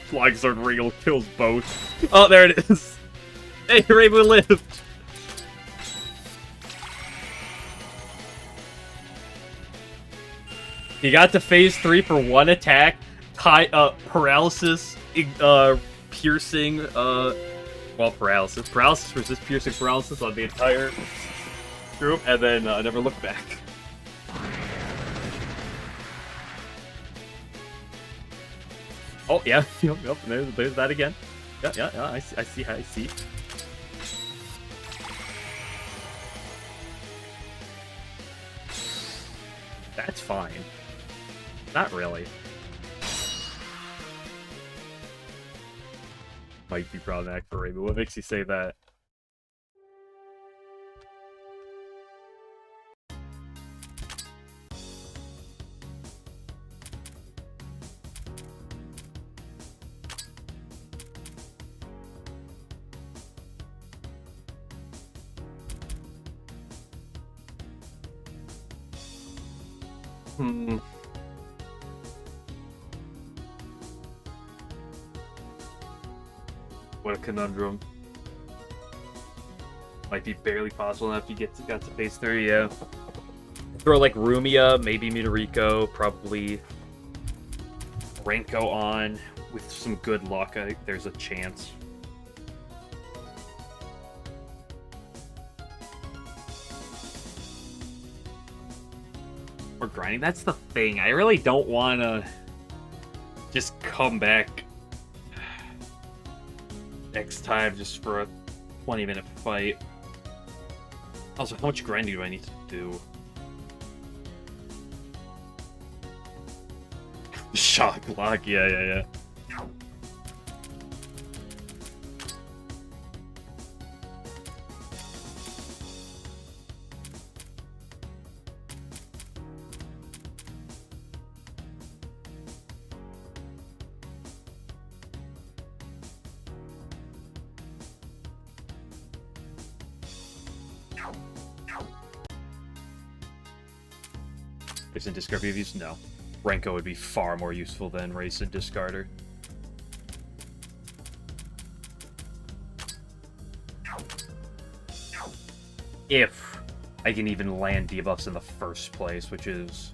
Flying Sword Regal kills both. Oh, there it is. Hey, Rainbow lived. He got to phase 3 for one attack, paralysis, piercing, well, paralysis. Paralysis versus piercing paralysis on the entire group, and then never looked back. Oh, yeah, yep, there's that again. Yeah, I see. That's fine. Not really. Might be problematic for Ray, but what makes you say that? What a conundrum. Might be barely possible enough if you got to phase 3, yeah. Throw like Rumia, maybe Midoriko, probably Renko on. With some good luck, I think there's a chance. We're grinding. That's the thing. I really don't want to just come back next time just for a 20-minute fight. Also, how much grinding do I need to do? Shock lock, yeah. Racing Discard PVs? No. Renko would be far more useful than Racing Discarder. If I can even land debuffs in the first place, which is...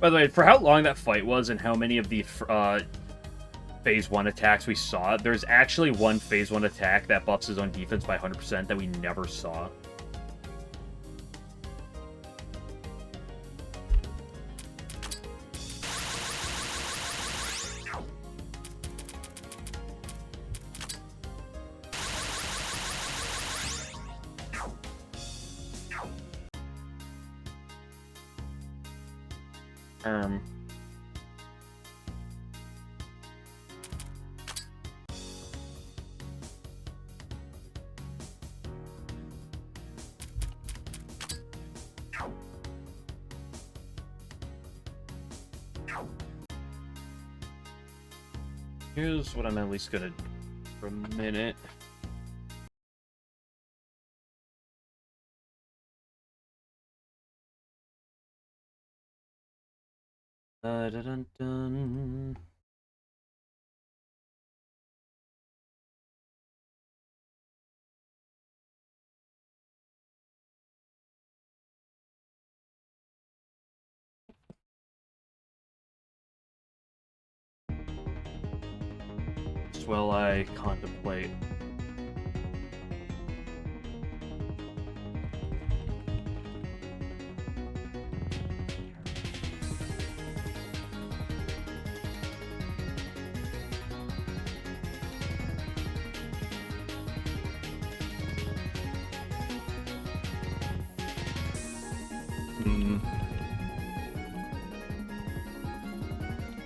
By the way, for how long that fight was and how many of the phase 1 attacks we saw, there's actually one phase 1 attack that buffs his own defense by 100% that we never saw. Here's what I'm at least gonna do for a minute. Dun, dun. moves while I contemplate.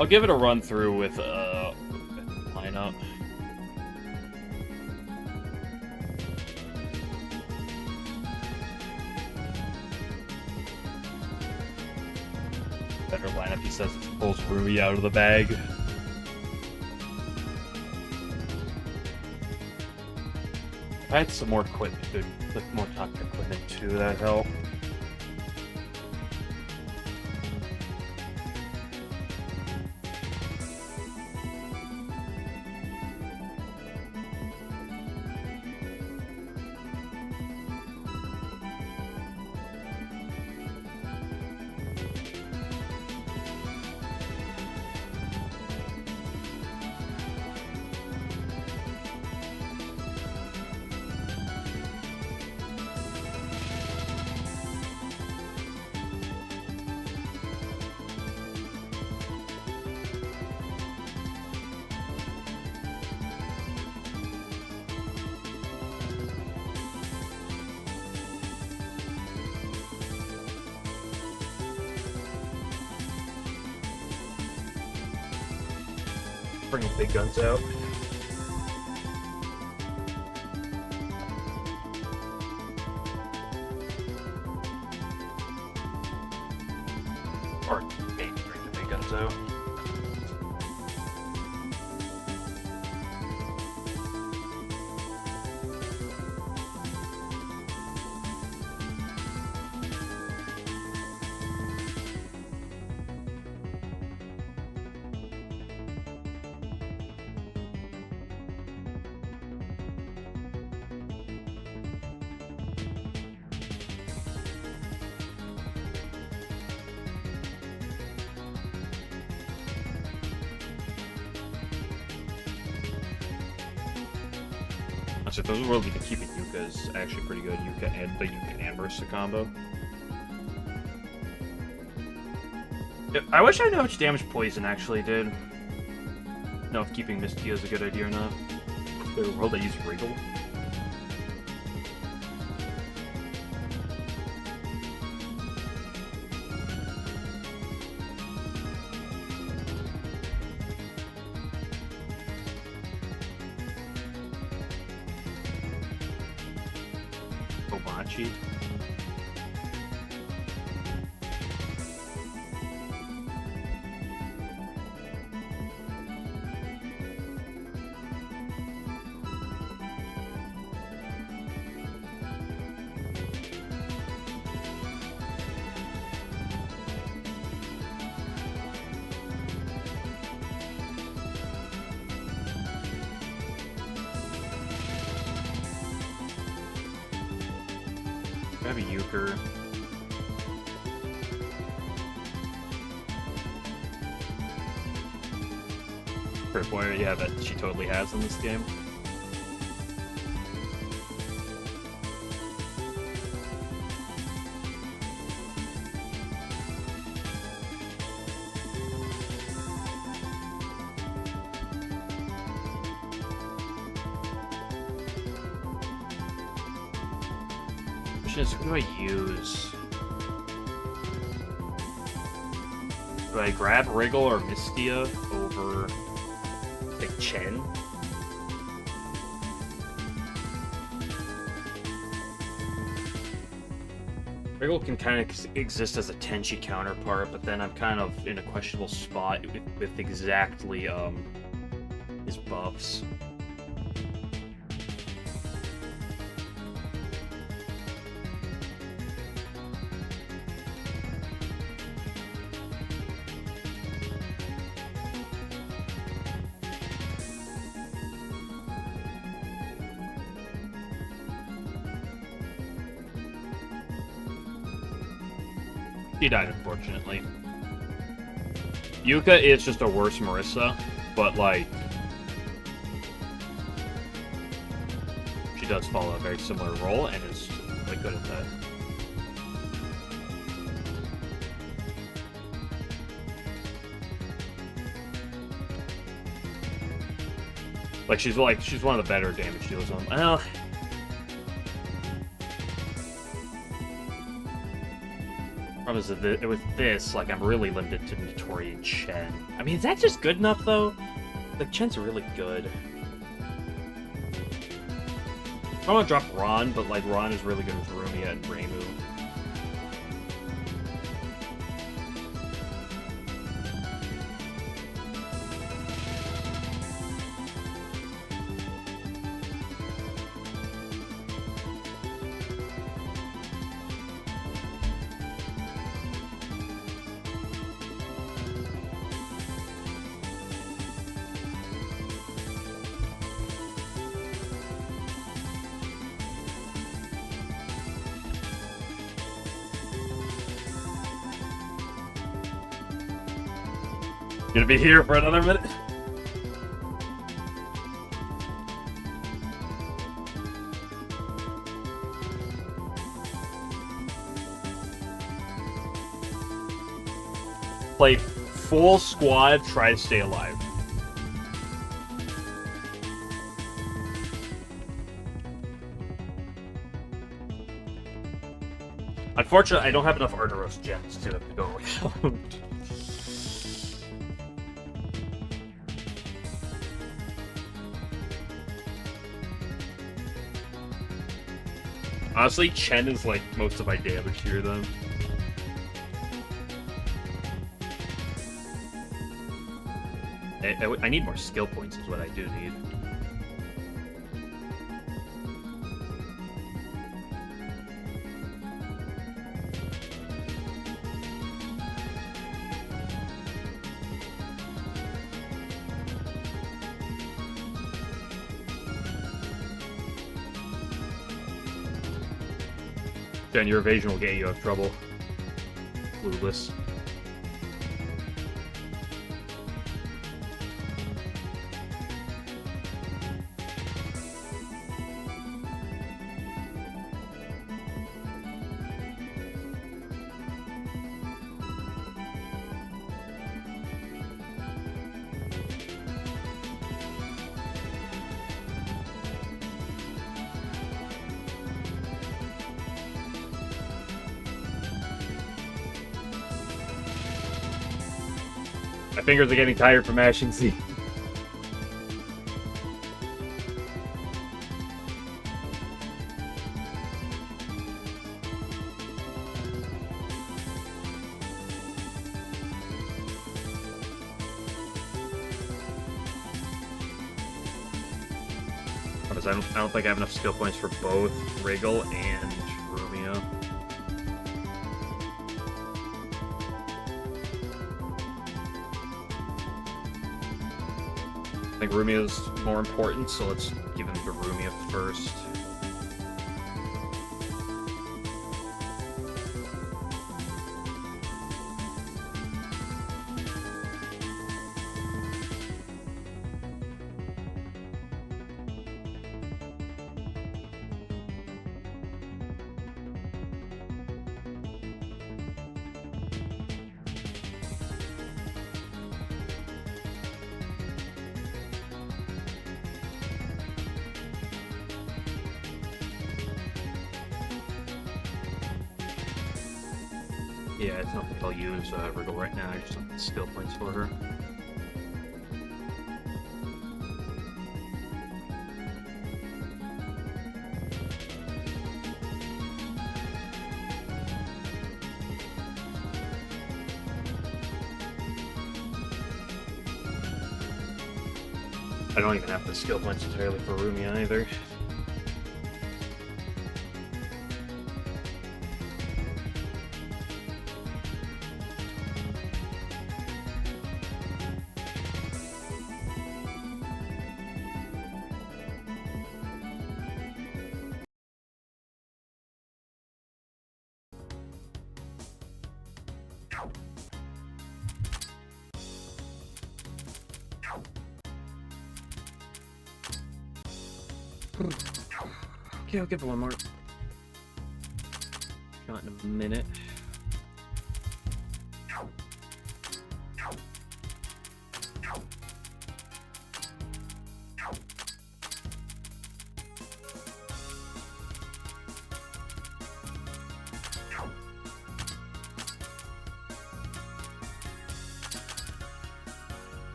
I'll give it a run through with lineup. Better lineup, he says, pulls Rui out of the bag. If I had some more equipment, good, with more top equipment too, that'd help. Bring the big guns out. Or maybe bring the big guns out. So if those world we can keep it, Yuka is actually pretty good. Yuka and the Yuka and Marissa combo. I wish I knew how much damage poison actually did. Know if keeping Mistia is a good idea or not. The world that use Wriggle. Komachi. Grab a Euchre. Tripwire, yeah, that she totally has in this game. Who do I use? Do I grab Wriggle or Mistia over, like, Chen? Wriggle can kind of exist as a Tenchi counterpart, but then I'm kind of in a questionable spot with exactly, his buffs. She died, unfortunately. Yuka is just a worse Marissa, but, like, She does follow a very similar role and is really good at that. She's one of the better damage dealers on. Well, problem is that with this, like, I'm really limited to Notori and Chen. I mean, is that just good enough though? Like, Chen's really good. I want to drop Ron, but like Ron is really good with Rumia and Reimu. Gonna be here for another minute. Play full squad, try to stay alive. Unfortunately, I don't have enough Arteros gems to go around. Honestly, Chen is like most of my damage here, though. I need more skill points is what I do need. Then your evasion will get you out of trouble. Clueless. My fingers are getting tired from mashing Z. I don't think I have enough skill points for both Wriggle and Rumia. I think Rumia is more important, so let's give him to Rumia first. Yeah, I don't think I'll use Wriggle right now. I just don't have skill points for her. I don't even have the skill points entirely for Rumia either. Okay, I'll give it one more shot in a minute.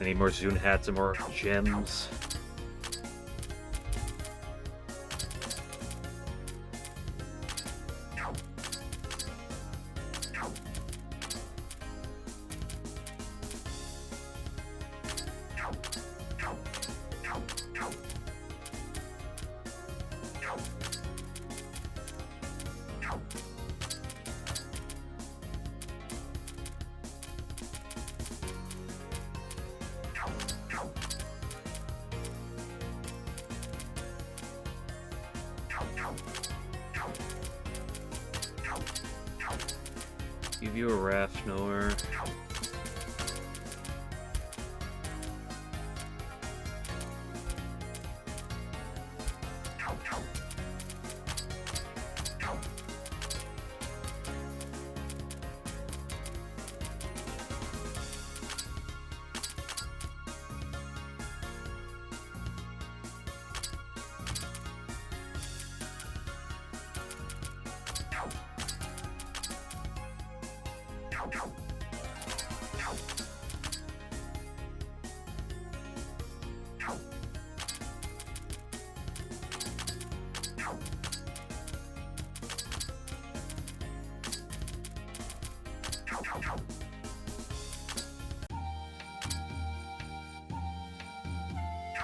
I need more Zune hats and more gems. Give you a raft nowhere.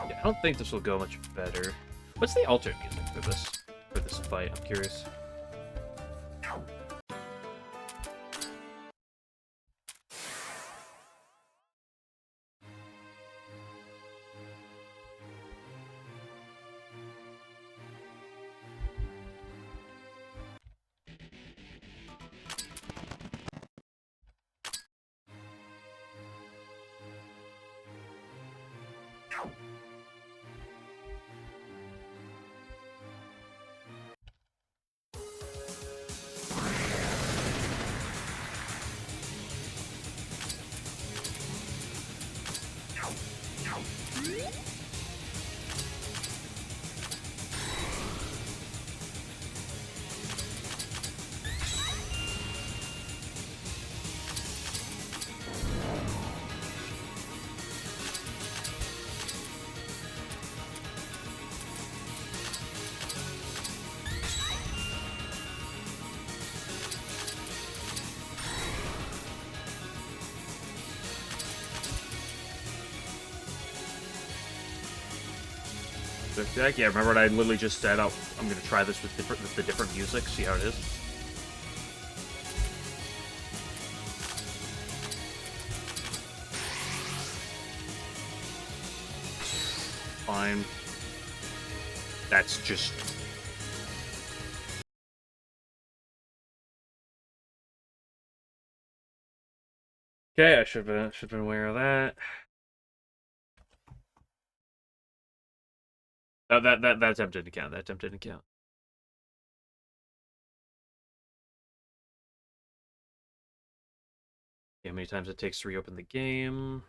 Yeah, I don't think this will go much better. What's the alternate music for this fight? I'm curious. Yeah, remember what I literally just said? I'm gonna try this with the different music, see how it is. Fine. That's just... Okay, I should have been aware of that. Oh, that attempt didn't count. That attempt didn't count. How many times it takes to reopen the game?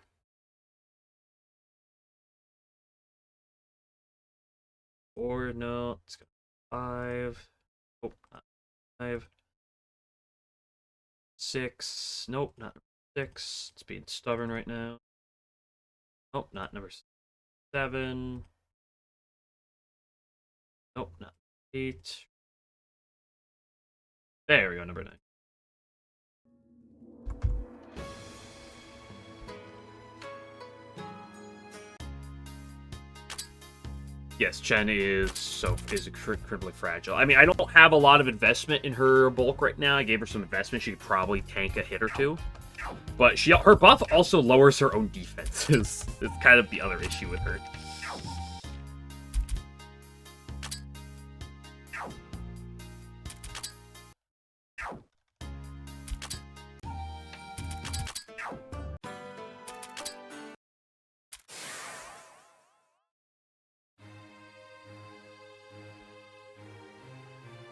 Or no, let's go 5. Oh, not 5. 6. Nope, not 6. It's being stubborn right now. Nope, not number 7. Nope, not 8. There we go, number 9. Yes, Chen is critically fragile. I mean, I don't have a lot of investment in her bulk right now. I gave her some investment. She could probably tank a hit or two. But her buff also lowers her own defenses. It's kind of the other issue with her.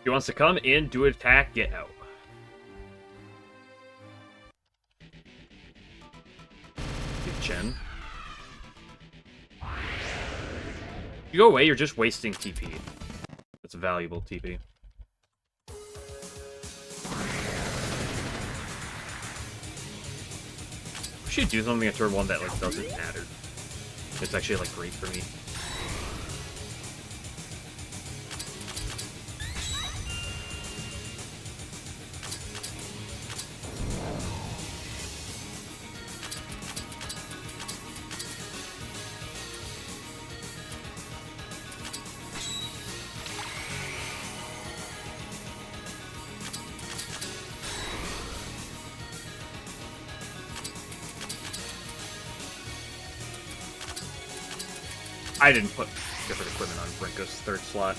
He wants to come in, do an attack, get out. Give Chen. If you go away, you're just wasting TP. That's a valuable TP. We should do something at turn 1 that like doesn't matter. It's actually like great for me. I didn't put different equipment on Brinko's third slot.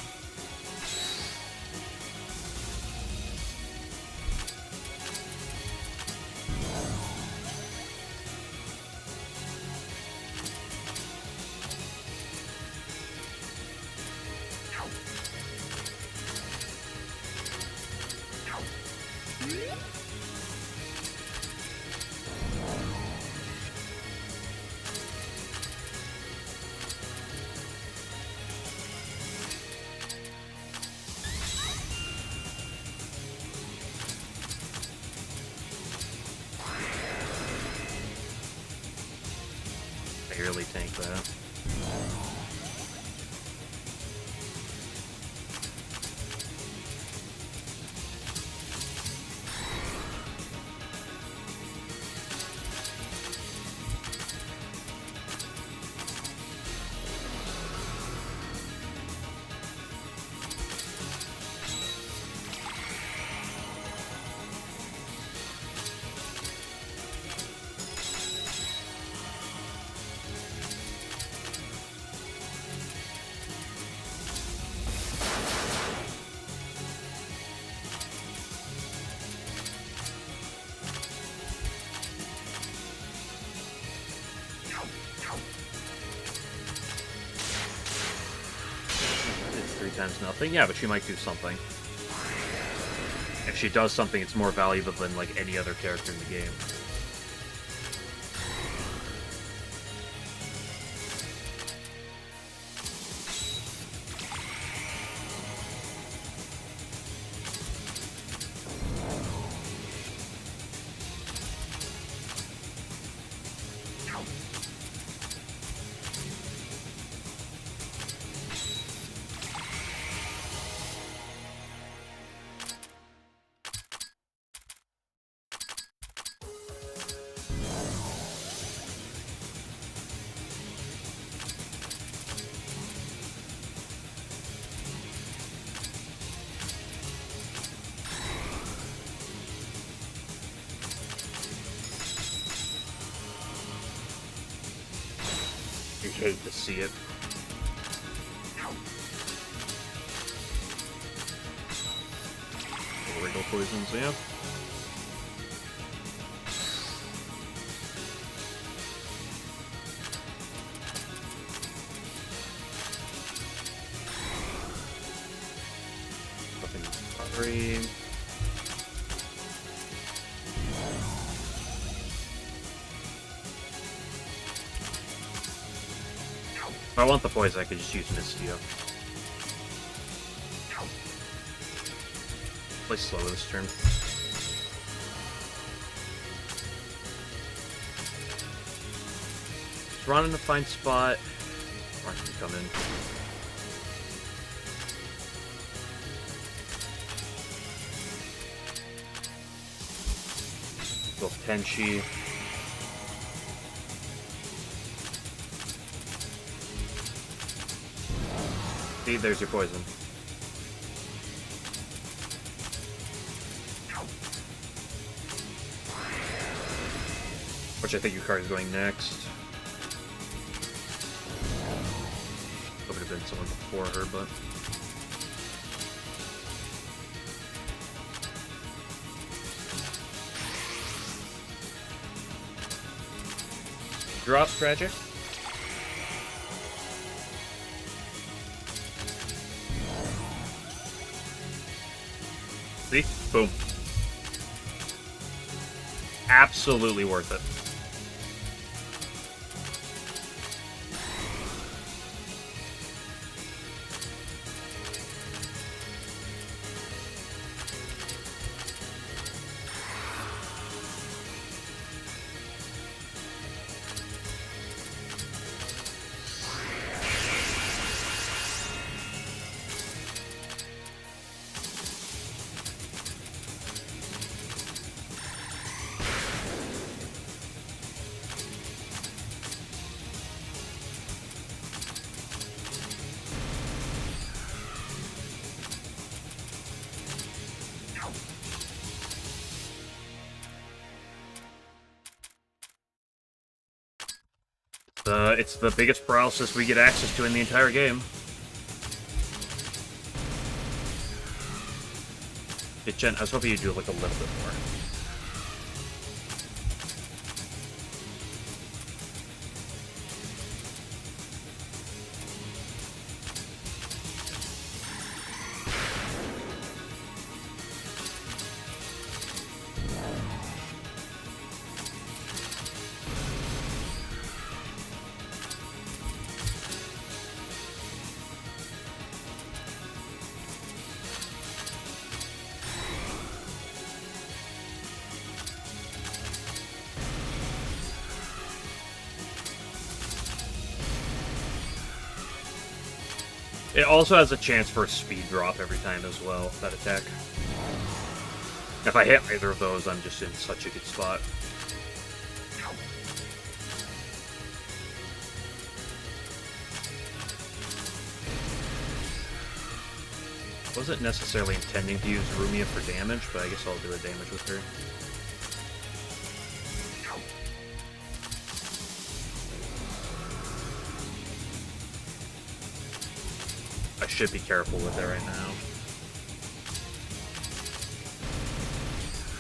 Barely tank that. Times nothing? Yeah, but she might do something. If she does something, it's more valuable than, like, any other character in the game. You hate to see it. Wriggle poisons, yeah. Nothing recovery. If I want the poison, I could just use Mistio. Play slow this turn. Just run in a fine spot. Mark can come in. Go Tenchi. See, there's your poison. Which I think your card is going next. Would have been someone before her, but... Drops tragic. See? Boom. Absolutely worth it. It's the biggest paralysis we get access to in the entire game. Hey, Jen, I was hoping you'd do like a little bit more. It also has a chance for a speed drop every time as well, that attack. If I hit either of those, I'm just in such a good spot. Wasn't necessarily intending to use Rumia for damage, but I guess I'll do a damage with her. I should be careful with it right now.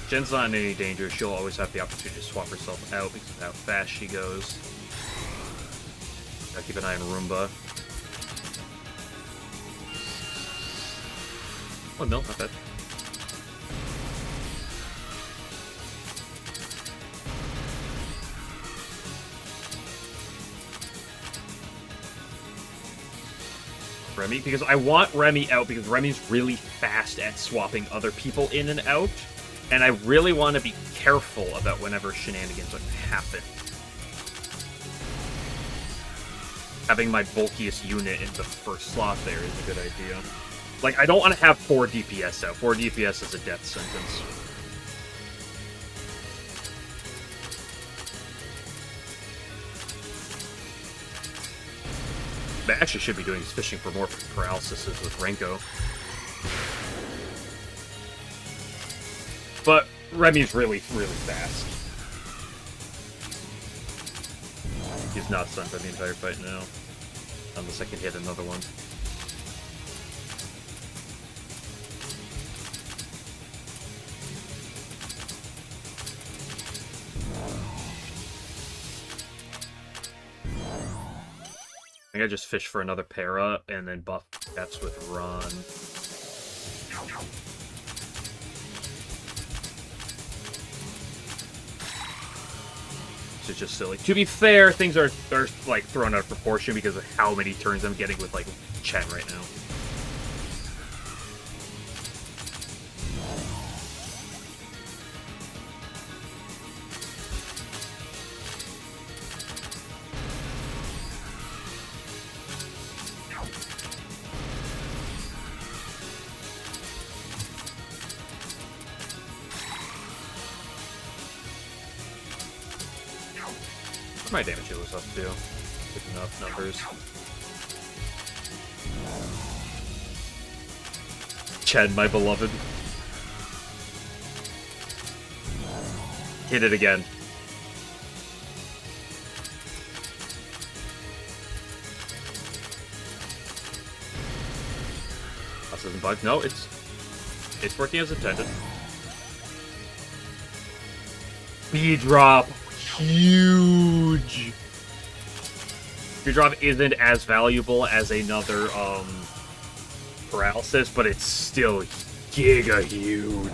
Jen's not in any danger. She'll always have the opportunity to swap herself out because of how fast she goes. Gotta keep an eye on Roomba. Oh, no, not bad. Remy, because I want Remy out because Remy's really fast at swapping other people in and out, and I really want to be careful about whenever shenanigans like happen. Having my bulkiest unit in the first slot there is a good idea. Like, I don't want to have 4 DPS out. 4 DPS is a death sentence. What I actually should be doing is fishing for more paralysis with Renko. But Remy's really, really fast. He's not stunned by the entire fight now. Unless I can hit another one. I think I just fish for another para and then buff cats with Run. It's just silly. To be fair, things are like thrown out of proportion because of how many turns I'm getting with like Chen right now. My damage was up too. Good enough numbers. Chen, my beloved. Hit it again. This doesn't bug. No, it's working as intended. Speed drop, huge. Speed drop isn't as valuable as another paralysis, but it's still giga huge.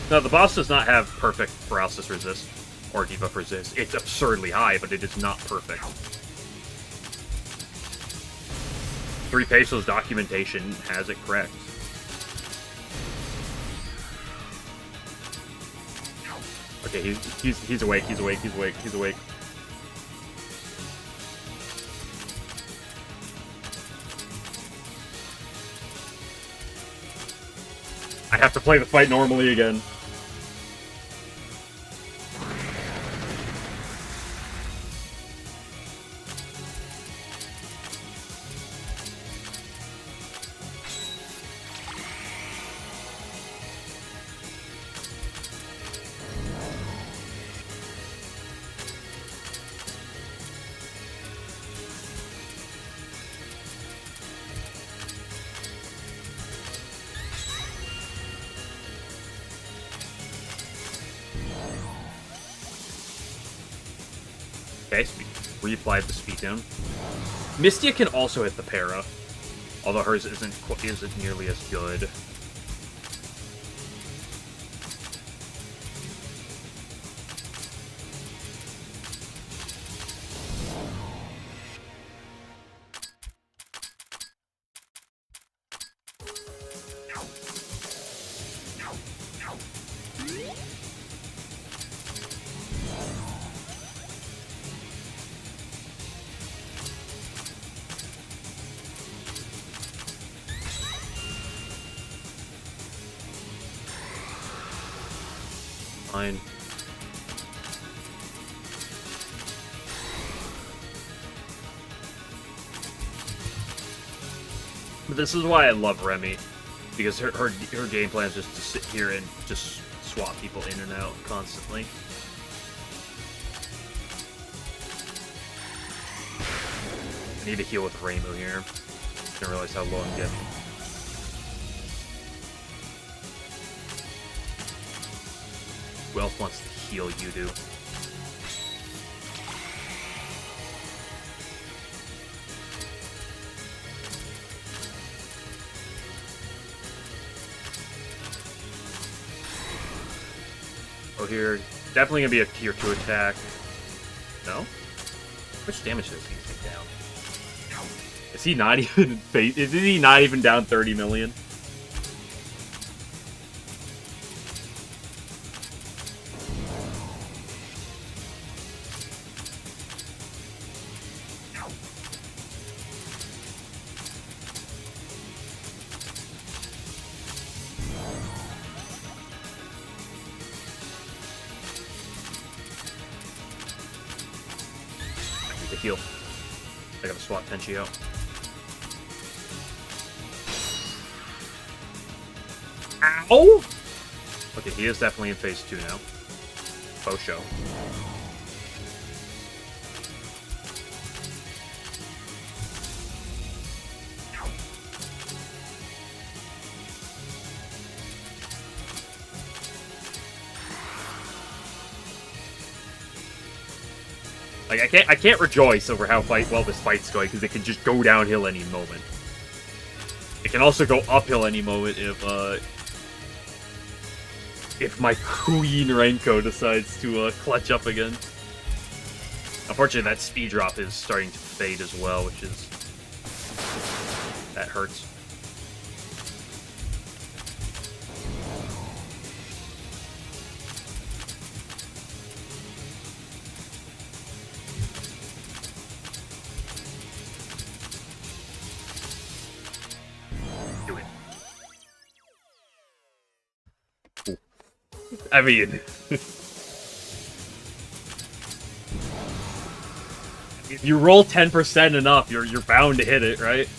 Now, the boss does not have perfect paralysis resist or debuff resist. It's absurdly high, but it is not perfect. 3 Pesos documentation has it correct. Okay, he's awake, he's awake, he's awake, he's awake. I have to play the fight normally again. Okay, reapplied the speed down. Mystia can also hit the para, although hers isn't nearly as good. Fine. But this is why I love Remy, because her game plan is just to sit here and just swap people in and out constantly. I need to heal with Rainbow here. Didn't realize how low I'm getting. Who else wants to heal? You do. Oh, here. Definitely gonna be a tier 2 attack. No? How much damage does he take down? Is he not even is he not even down 30 million? To heal. I gotta swap Tenchi out. Ow! Okay, he is definitely in phase 2 now. Faux show. Like, I can't rejoice over how well this fight's going, because it can just go downhill any moment. It can also go uphill any moment if my Queen Renko decides to clutch up again. Unfortunately, that speed drop is starting to fade as well, which is... that hurts. I mean, if you roll 10% enough, you're bound to hit it, right?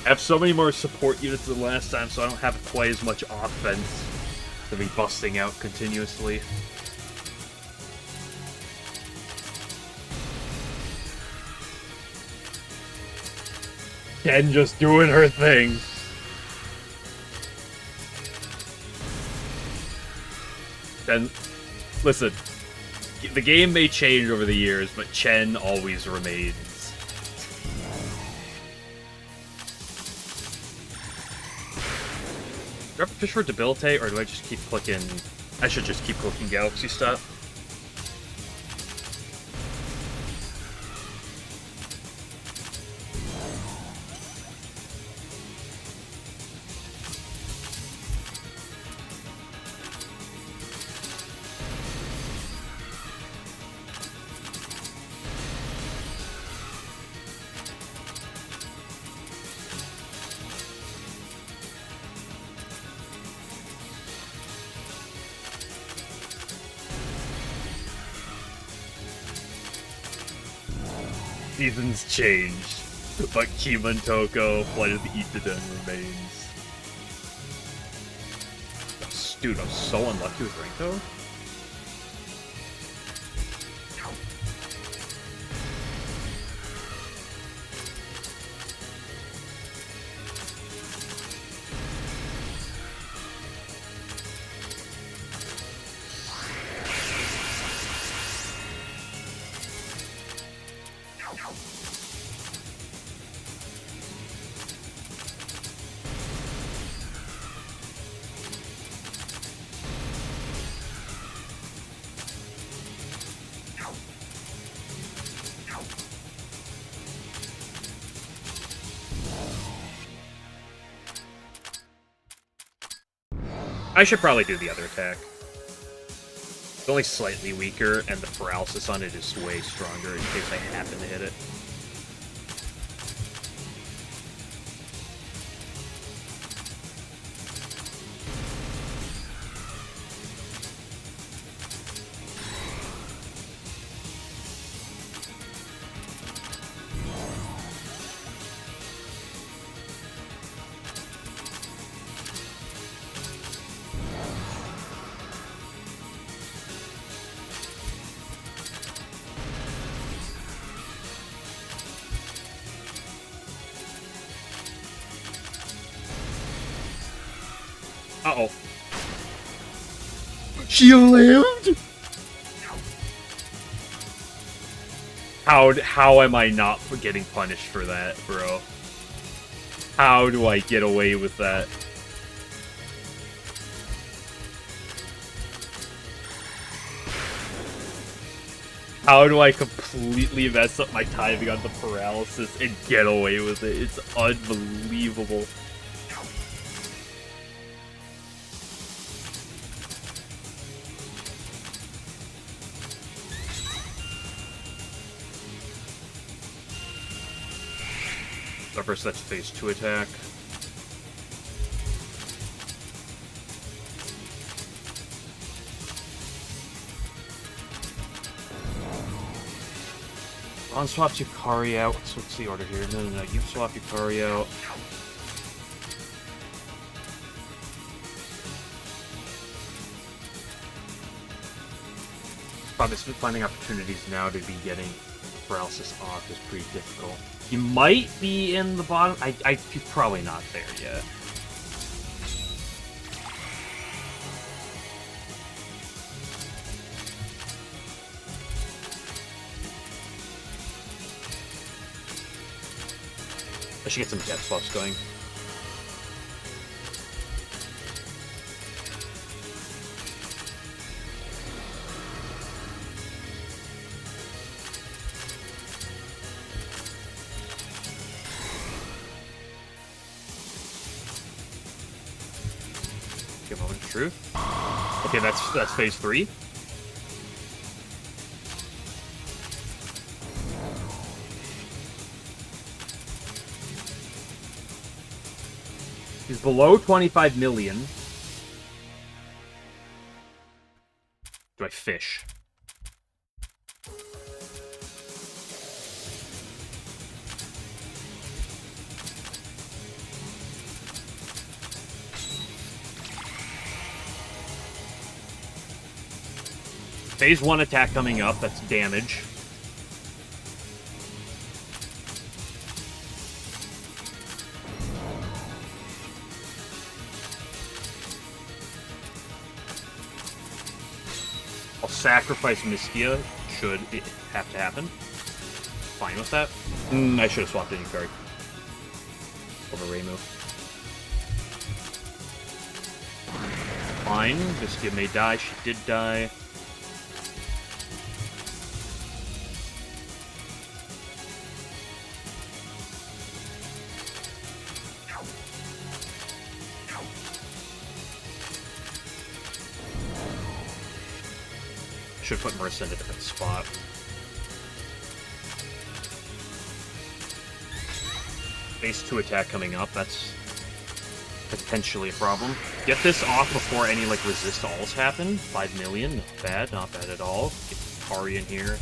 I have so many more support units than last time, so I don't have quite as much offense to be busting out continuously. Ken just doing her thing. Chen, listen, the game may change over the years, but Chen always remains. Do I have to fish for Debilitate, or do I just keep clicking... I should just keep clicking Galaxy stuff. Seasons changed, but Kiman Toko, Flight of the Itaden remains. Dude, I'm so unlucky with Rinko. I should probably do the other attack. It's only slightly weaker, and the paralysis on it is way stronger in case I happen to hit it. Uh-oh. She lived? How am I not getting punished for that, bro? How do I get away with that? How do I completely mess up my timing on the paralysis and get away with it? It's unbelievable. First, that's phase 2 attack. On swap Yukari out. What's the order here? No. You swap Yukari out. Probably finding opportunities now to be getting paralysis off is pretty difficult. You might be in the bottom. You're probably not there yet. I should get some death swaps going. Give a moment of truth. Okay, that's phase 3. He's below 25 million. Do I fish? Phase 1 attack coming up, that's damage. I'll sacrifice Mistia, should it have to happen. Fine with that. I should have swapped in Yukari. Over Reimu. Fine, Mistia may die, she did die. Should put Marissa in a different spot. Phase 2 attack coming up, that's potentially a problem. Get this off before any, like, resist alls happen. 5 million, not bad at all. Get Kari in here.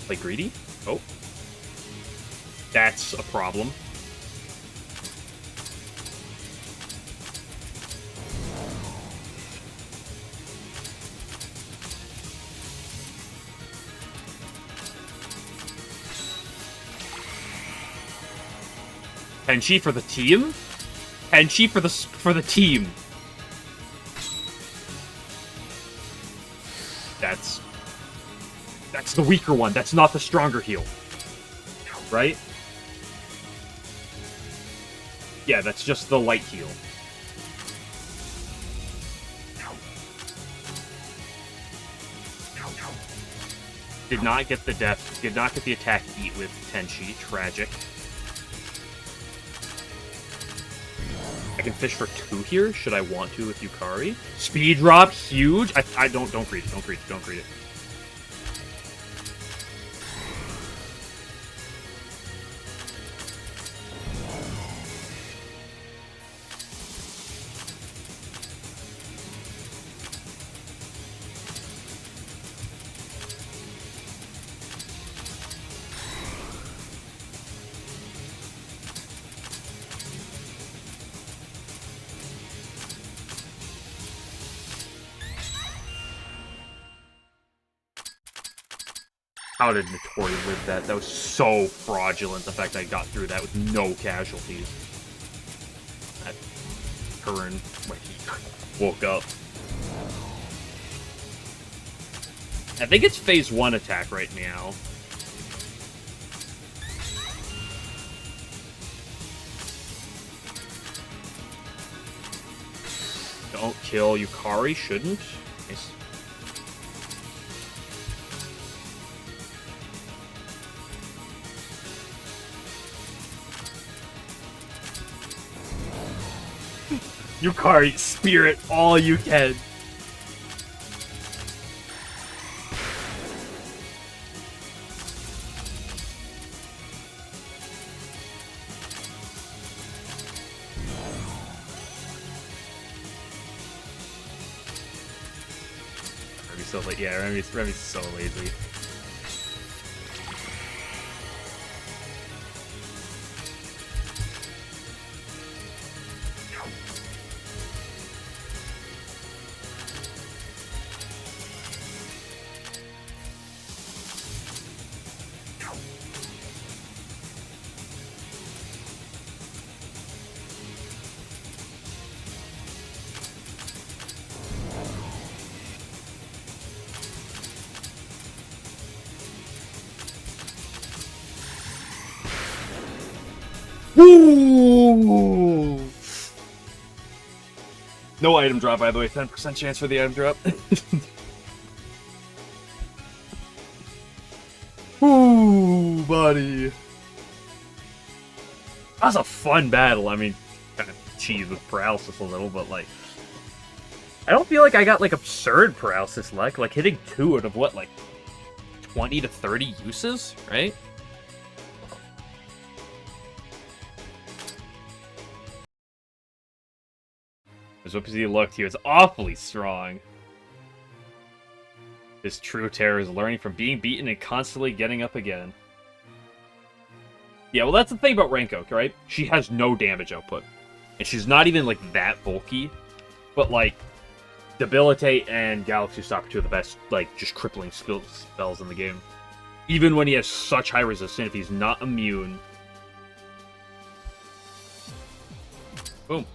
Play greedy? Oh. That's a problem. Tenchi for the team? Tenchi for the team. That's the weaker one. That's not the stronger heal. Right? Yeah, that's just the light heal. Did not get the death. Did not get the attack eat with Tenchi. Tragic. I can fish for 2 here. Should I want to with Yukari? Speed drop, huge. I don't greet it. Don't greet it. Don't greet it. How did Notori live that? That was so fraudulent, the fact I got through that with no casualties. That turn when he woke up. I think it's phase 1 attack right now. Don't kill Yukari, shouldn't. Nice. Yukari, spirit all you can. Remy's so late. Yeah, Remy's so lazy. Woo! No item drop, by the way. 10% chance for the item drop. Ooh, buddy. That was a fun battle. I mean, kind of cheese with paralysis a little, but like, I don't feel like I got like absurd paralysis luck. Like hitting 2 out of what, like 20 to 30 uses, right? As whip as he looked, he was awfully strong. His true terror is learning from being beaten and constantly getting up again. Yeah, well, that's the thing about Renko, right? She has no damage output. And she's not even, like, that bulky. But, like, Debilitate and Galaxy Stop are two of the best, like, just crippling spells in the game. Even when he has such high resistance, if he's not immune. Boom.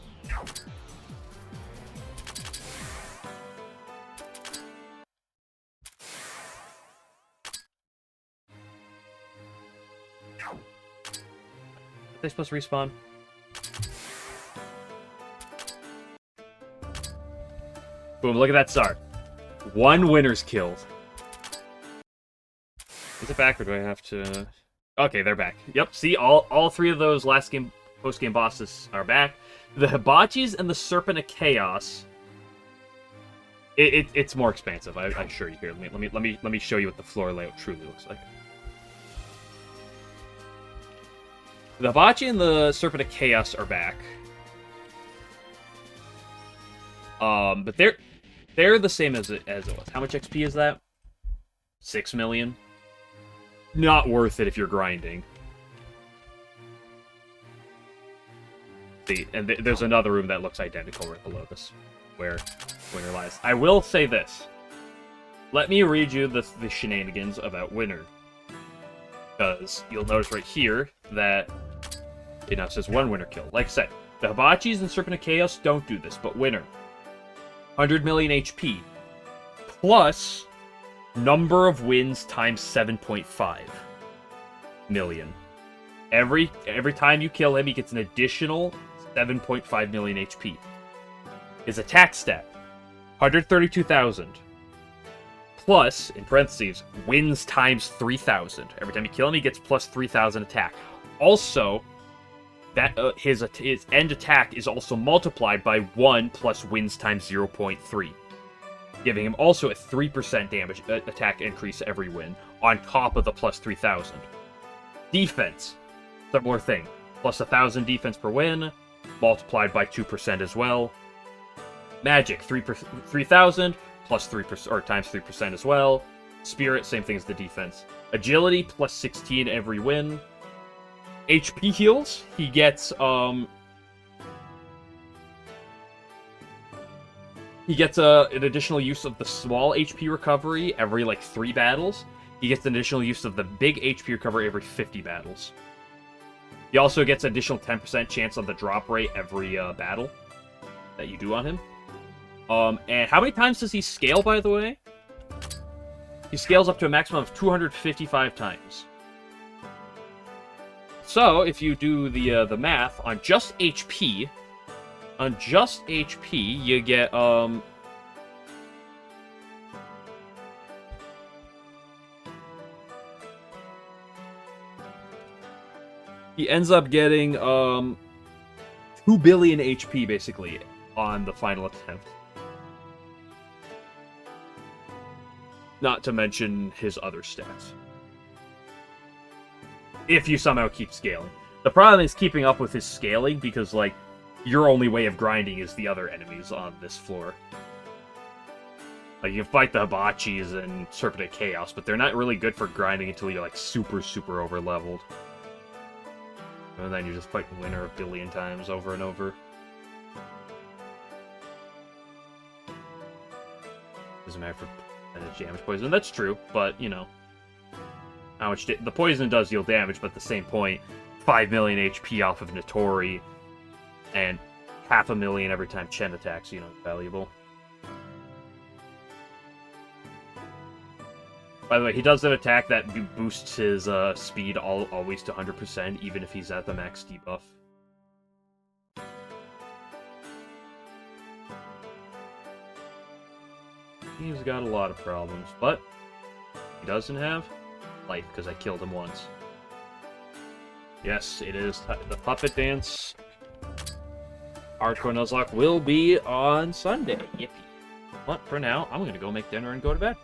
Are they supposed to respawn? Boom, look at that start. 1 winner's killed. Is it back, or do I have to... Okay, they're back. Yep, see, all 3 of those last game, post-game bosses are back. The Hibachis and the Serpent of Chaos... It's more expansive, I assure you here. Let me show you what the floor layout truly looks like. The Hibachi and the Serpent of Chaos are back. But they're the same as it was. How much XP is that? 6 million? Not worth it if you're grinding. See, and there's another room that looks identical right below this, where Winter lies. I will say this. Let me read you the shenanigans about Winter. Because you'll notice right here that it now says 1 winner kill. Like I said, the Hibachis and Serpent of Chaos don't do this, but Winter. 100 million HP. Plus, number of wins times 7.5 million. Every time you kill him, he gets an additional 7.5 million HP. His attack stat, 132,000. Plus, in parentheses, wins times 3,000. Every time you kill him, he gets plus 3,000 attack. Also, that his end attack is also multiplied by 1 plus wins times 0.3. Giving him also a 3% damage attack increase every win, on top of the plus 3,000. Defense, similar thing. Plus 1,000 defense per win, multiplied by 2% as well. Magic, 3,000, plus 3%, or times 3% as well. Spirit, same thing as the defense. Agility, plus 16 every win. HP heals, he gets, an additional use of the small HP recovery every, 3 battles. He gets an additional use of the big HP recovery every 50 battles. He also gets an additional 10% chance on the drop rate every battle that you do on him. And how many times does he scale, by the way? He scales up to a maximum of 255 times. So, if you do the math, on just HP, you get, he ends up getting, 2 billion HP, basically, on the final attempt. Not to mention his other stats. If you somehow keep scaling. The problem is keeping up with his scaling, because, your only way of grinding is the other enemies on this floor. You can fight the Hibachis and Serpent of Chaos, but they're not really good for grinding until you're, super, super over-leveled. And then you're just fighting Winter a billion times over and over. Doesn't matter for damage poison. That's true, but, how much the poison does deal damage, but at the same point, 5 million HP off of Notori, and 500,000 every time Chen attacks, valuable. By the way, he does an attack that boosts his speed always to 100%, even if he's at the max debuff. He's got a lot of problems, but he doesn't have life, because I killed him once. Yes, it is the Puppet Dance. Hardcore Nuzlocke will be on Sunday. Yippee. But for now, I'm going to go make dinner and go to bed.